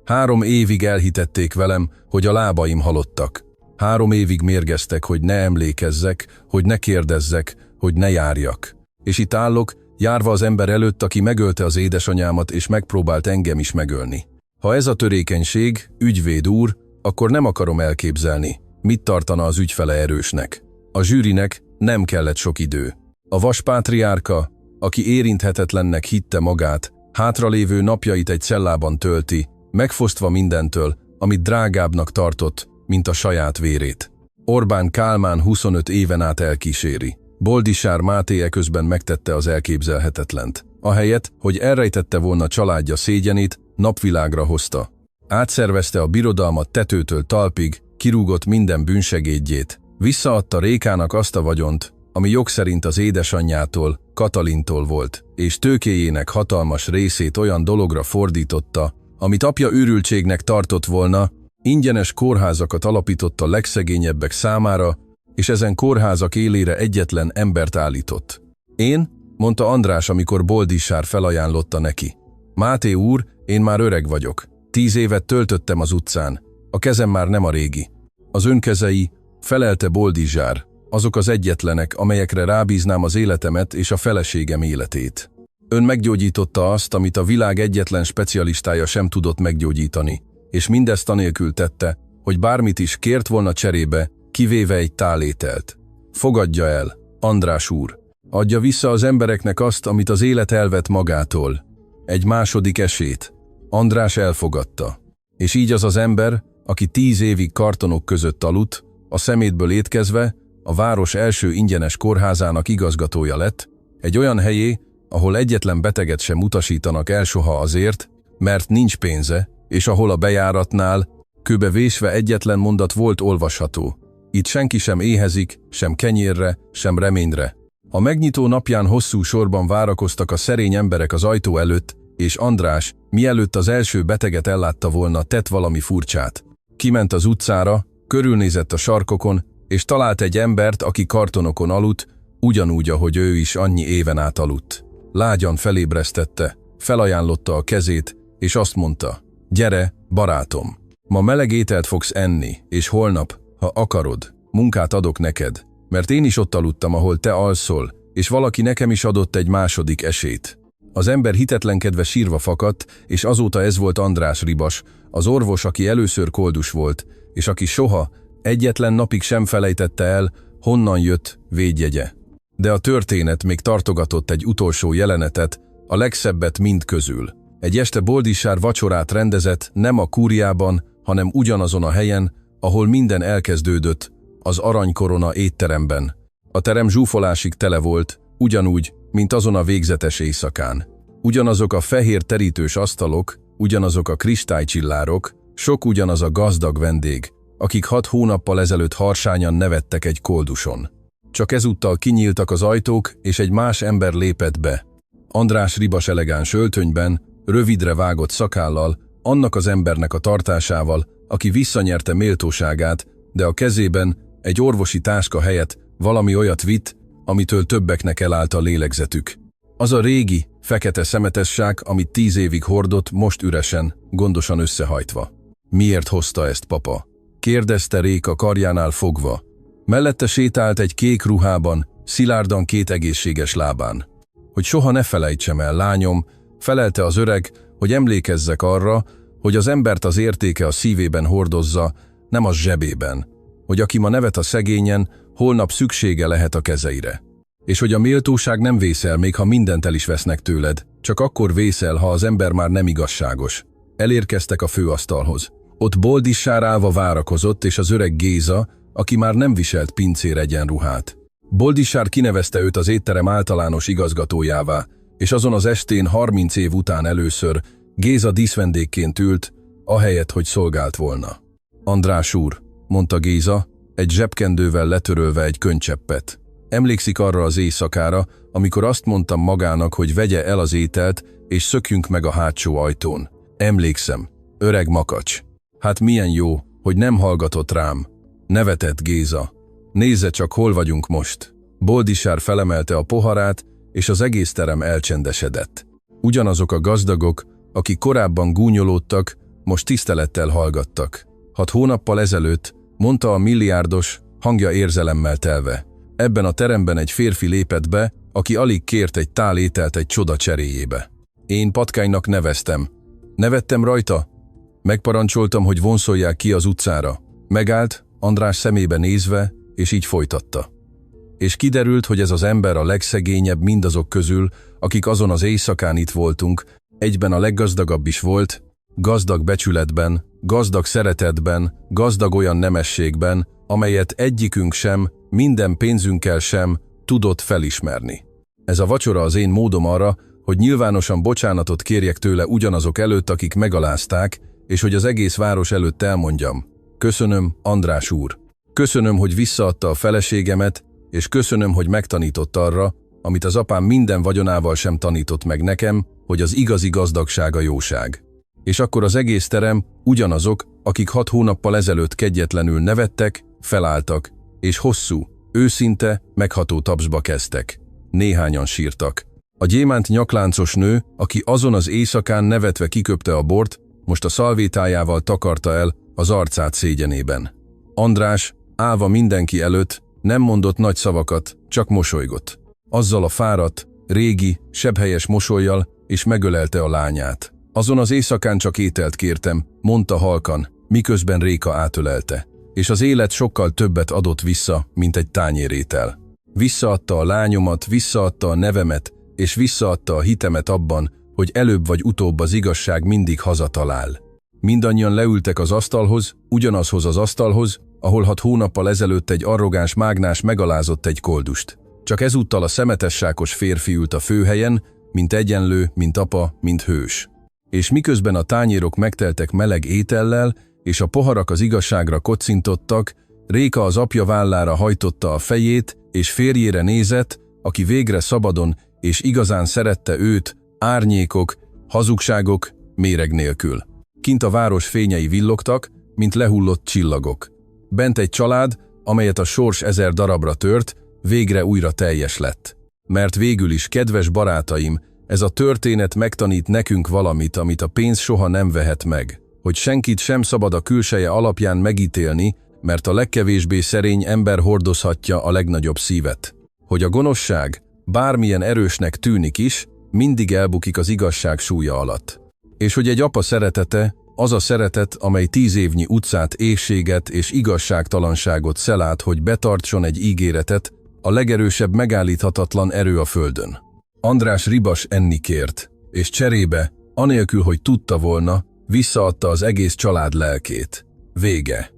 3 évig elhitették velem, hogy a lábaim halottak. 3 évig mérgeztek, hogy ne emlékezzek, hogy ne kérdezzek, hogy ne járjak. És itt állok, járva az ember előtt, aki megölte az édesanyámat és megpróbált engem is megölni. Ha ez a törékenység, ügyvéd úr, akkor nem akarom elképzelni, mit tartana az ügyfele erősnek. A zsűrinek nem kellett sok idő. A vaspátriárka, aki érinthetetlennek hitte magát, hátralévő napjait egy cellában tölti, megfosztva mindentől, amit drágábbnak tartott, mint a saját vérét. Orbán Kálmán 25 éven át elkíséri. Boldissár Máté eközben megtette az elképzelhetetlent. Ahelyett, hogy elrejtette volna családja szégyenét, napvilágra hozta. Átszervezte a birodalmat tetőtől talpig, kirúgott minden bűnsegédjét. Visszaadta Rékának azt a vagyont, ami jog szerint az édesanyjától, Katalintól volt, és tőkéjének hatalmas részét olyan dologra fordította, amit apja őrültségnek tartott volna, ingyenes kórházakat alapított a legszegényebbek számára, és ezen kórházak élére egyetlen embert állított. Én? Mondta András, amikor Boldissár felajánlotta neki. Máté úr, én már öreg vagyok. 10 évet töltöttem az utcán. A kezem már nem a régi. Az ön kezei, felelte Boldissár, azok az egyetlenek, amelyekre rábíznám az életemet és a feleségem életét. Ön meggyógyította azt, amit a világ egyetlen specialistája sem tudott meggyógyítani, és mindezt anélkül tette, hogy bármit is kért volna cserébe, kivéve egy tál ételt. Fogadja el, András úr. Adja vissza az embereknek azt, amit az élet elvett magától. Egy második esélyt. András elfogadta. És így az az ember, aki 10 évig kartonok között aludt, a szemétből étkezve, a város első ingyenes kórházának igazgatója lett, egy olyan helyé, ahol egyetlen beteget sem utasítanak el soha azért, mert nincs pénze, és ahol a bejáratnál, kőbe vésve egyetlen mondat volt olvasható. Itt senki sem éhezik, sem kenyérre, sem reményre. A megnyitó napján hosszú sorban várakoztak a szerény emberek az ajtó előtt, és András, mielőtt az első beteget ellátta volna, tett valami furcsát. Kiment az utcára, körülnézett a sarkokon, és talált egy embert, aki kartonokon aludt, ugyanúgy, ahogy ő is annyi éven át aludt. Lágyan felébresztette, felajánlotta a kezét, és azt mondta, gyere, barátom, ma meleg ételt fogsz enni, és holnap, ha akarod, munkát adok neked, mert én is ott aludtam, ahol te alszol, és valaki nekem is adott egy második esélyt. Az ember hitetlenkedve sírva fakadt, és azóta ez volt András Ribas, az orvos, aki először koldus volt, és aki soha, egyetlen napig sem felejtette el, honnan jött védjegye. De a történet még tartogatott egy utolsó jelenetet, a legszebbet mind közül. Egy este Boldissár vacsorát rendezett nem a kúriában, hanem ugyanazon a helyen, ahol minden elkezdődött, az Aranykorona étteremben. A terem zsúfolásig tele volt, ugyanúgy, mint azon a végzetes éjszakán. Ugyanazok a fehér terítős asztalok, ugyanazok a kristálycsillárok, sok ugyanaz a gazdag vendég, akik 6 hónappal ezelőtt harsányan nevettek egy kolduson. Csak ezúttal kinyíltak az ajtók, és egy más ember lépett be. András Ribas elegáns öltönyben, rövidre vágott szakállal, annak az embernek a tartásával, aki visszanyerte méltóságát, de a kezében egy orvosi táska helyett valami olyat vitt, amitől többeknek elállt a lélegzetük. Az a régi, fekete szemetessák, amit 10 évig hordott, most üresen, gondosan összehajtva. Miért hozta ezt, papa? Kérdezte Réka karjánál fogva. Mellette sétált egy kék ruhában, szilárdan 2 egészséges lábán. Hogy soha ne felejtsem el, lányom, felelte az öreg, hogy emlékezzek arra, hogy az embert az értéke a szívében hordozza, nem az zsebében. Hogy aki ma nevet a szegényen, holnap szüksége lehet a kezeire. És hogy a méltóság nem vészel, még ha mindent el is vesznek tőled, csak akkor vészel, ha az ember már nem igazságos. Elérkeztek a főasztalhoz. Ott Boldissár állva várakozott, és az öreg Géza, aki már nem viselt pincér egyenruhát. Boldissár kinevezte őt az étterem általános igazgatójává, és azon az estén 30 év után először Géza díszvendégként ült, ahelyett, hogy szolgált volna. András úr, mondta Géza, egy zsebkendővel letörölve egy könycseppet. Emlékszik arra az éjszakára, amikor azt mondtam magának, hogy vegye el az ételt, és szökjünk meg a hátsó ajtón. Emlékszem, öreg makacs. Hát milyen jó, hogy nem hallgatott rám. Nevetett Géza. Nézze csak, hol vagyunk most. Boldissár felemelte a poharát, és az egész terem elcsendesedett. Ugyanazok a gazdagok, akik korábban gúnyolódtak, most tisztelettel hallgattak. 6 hónappal ezelőtt, mondta a milliárdos, hangja érzelemmel telve. Ebben a teremben egy férfi lépett be, aki alig kért egy tál ételt egy csoda cseréjébe. Én patkánynak neveztem. Nevettem rajta? Megparancsoltam, hogy vonszolják ki az utcára. Megállt, András szemébe nézve, és így folytatta. És kiderült, hogy ez az ember a legszegényebb mindazok közül, akik azon az éjszakán itt voltunk, egyben a leggazdagabb is volt, gazdag becsületben, gazdag szeretetben, gazdag olyan nemességben, amelyet egyikünk sem, minden pénzünkkel sem tudott felismerni. Ez a vacsora az én módom arra, hogy nyilvánosan bocsánatot kérjek tőle ugyanazok előtt, akik megalázták, és hogy az egész város előtt elmondjam. Köszönöm, András úr. Köszönöm, hogy visszaadta a feleségemet, és köszönöm, hogy megtanított arra, amit az apám minden vagyonával sem tanított meg nekem, hogy az igazi gazdagság a jóság. És akkor az egész terem ugyanazok, akik 6 hónappal ezelőtt kegyetlenül nevettek, felálltak, és hosszú, őszinte, megható tapsba kezdtek. Néhányan sírtak. A gyémánt nyakláncos nő, aki azon az éjszakán nevetve kiköpte a bort, most a szalvétájával takarta el az arcát szégyenében. András, állva mindenki előtt, nem mondott nagy szavakat, csak mosolygott. Azzal a fáradt, régi, sebhelyes mosollyal, és megölelte a lányát. Azon az éjszakán csak ételt kértem, mondta halkan, miközben Réka átölelte. És az élet sokkal többet adott vissza, mint egy tányérétel. Visszaadta a lányomat, visszaadta a nevemet, és visszaadta a hitemet abban, hogy előbb vagy utóbb az igazság mindig hazatalál. Mindannyian leültek az asztalhoz, ugyanazhoz az asztalhoz, ahol 6 hónappal ezelőtt egy arrogáns mágnás megalázott egy koldust. Csak ezúttal a szemetessákos férfi ült a főhelyen, mint egyenlő, mint apa, mint hős. És miközben a tányérok megteltek meleg étellel, és a poharak az igazságra kocintottak, Réka az apja vállára hajtotta a fejét, és férjére nézett, aki végre szabadon és igazán szerette őt, árnyékok, hazugságok, méreg nélkül. Kint a város fényei villogtak, mint lehullott csillagok. Bent egy család, amelyet a sors 1000 darabra tört, végre újra teljes lett. Mert végül is, kedves barátaim, ez a történet megtanít nekünk valamit, amit a pénz soha nem vehet meg. Hogy senkit sem szabad a külseje alapján megítélni, mert a legkevésbé szerény ember hordozhatja a legnagyobb szívet. Hogy a gonoszság, bármilyen erősnek tűnik is, mindig elbukik az igazság súlya alatt. És hogy egy apa szeretete, az a szeretet, amely 10 évnyi utcát, éhséget és igazságtalanságot szel át, hogy betartson egy ígéretet, a legerősebb megállíthatatlan erő a földön. András Ribas enni kért, és cserébe, anélkül, hogy tudta volna, visszaadta az egész család lelkét. Vége.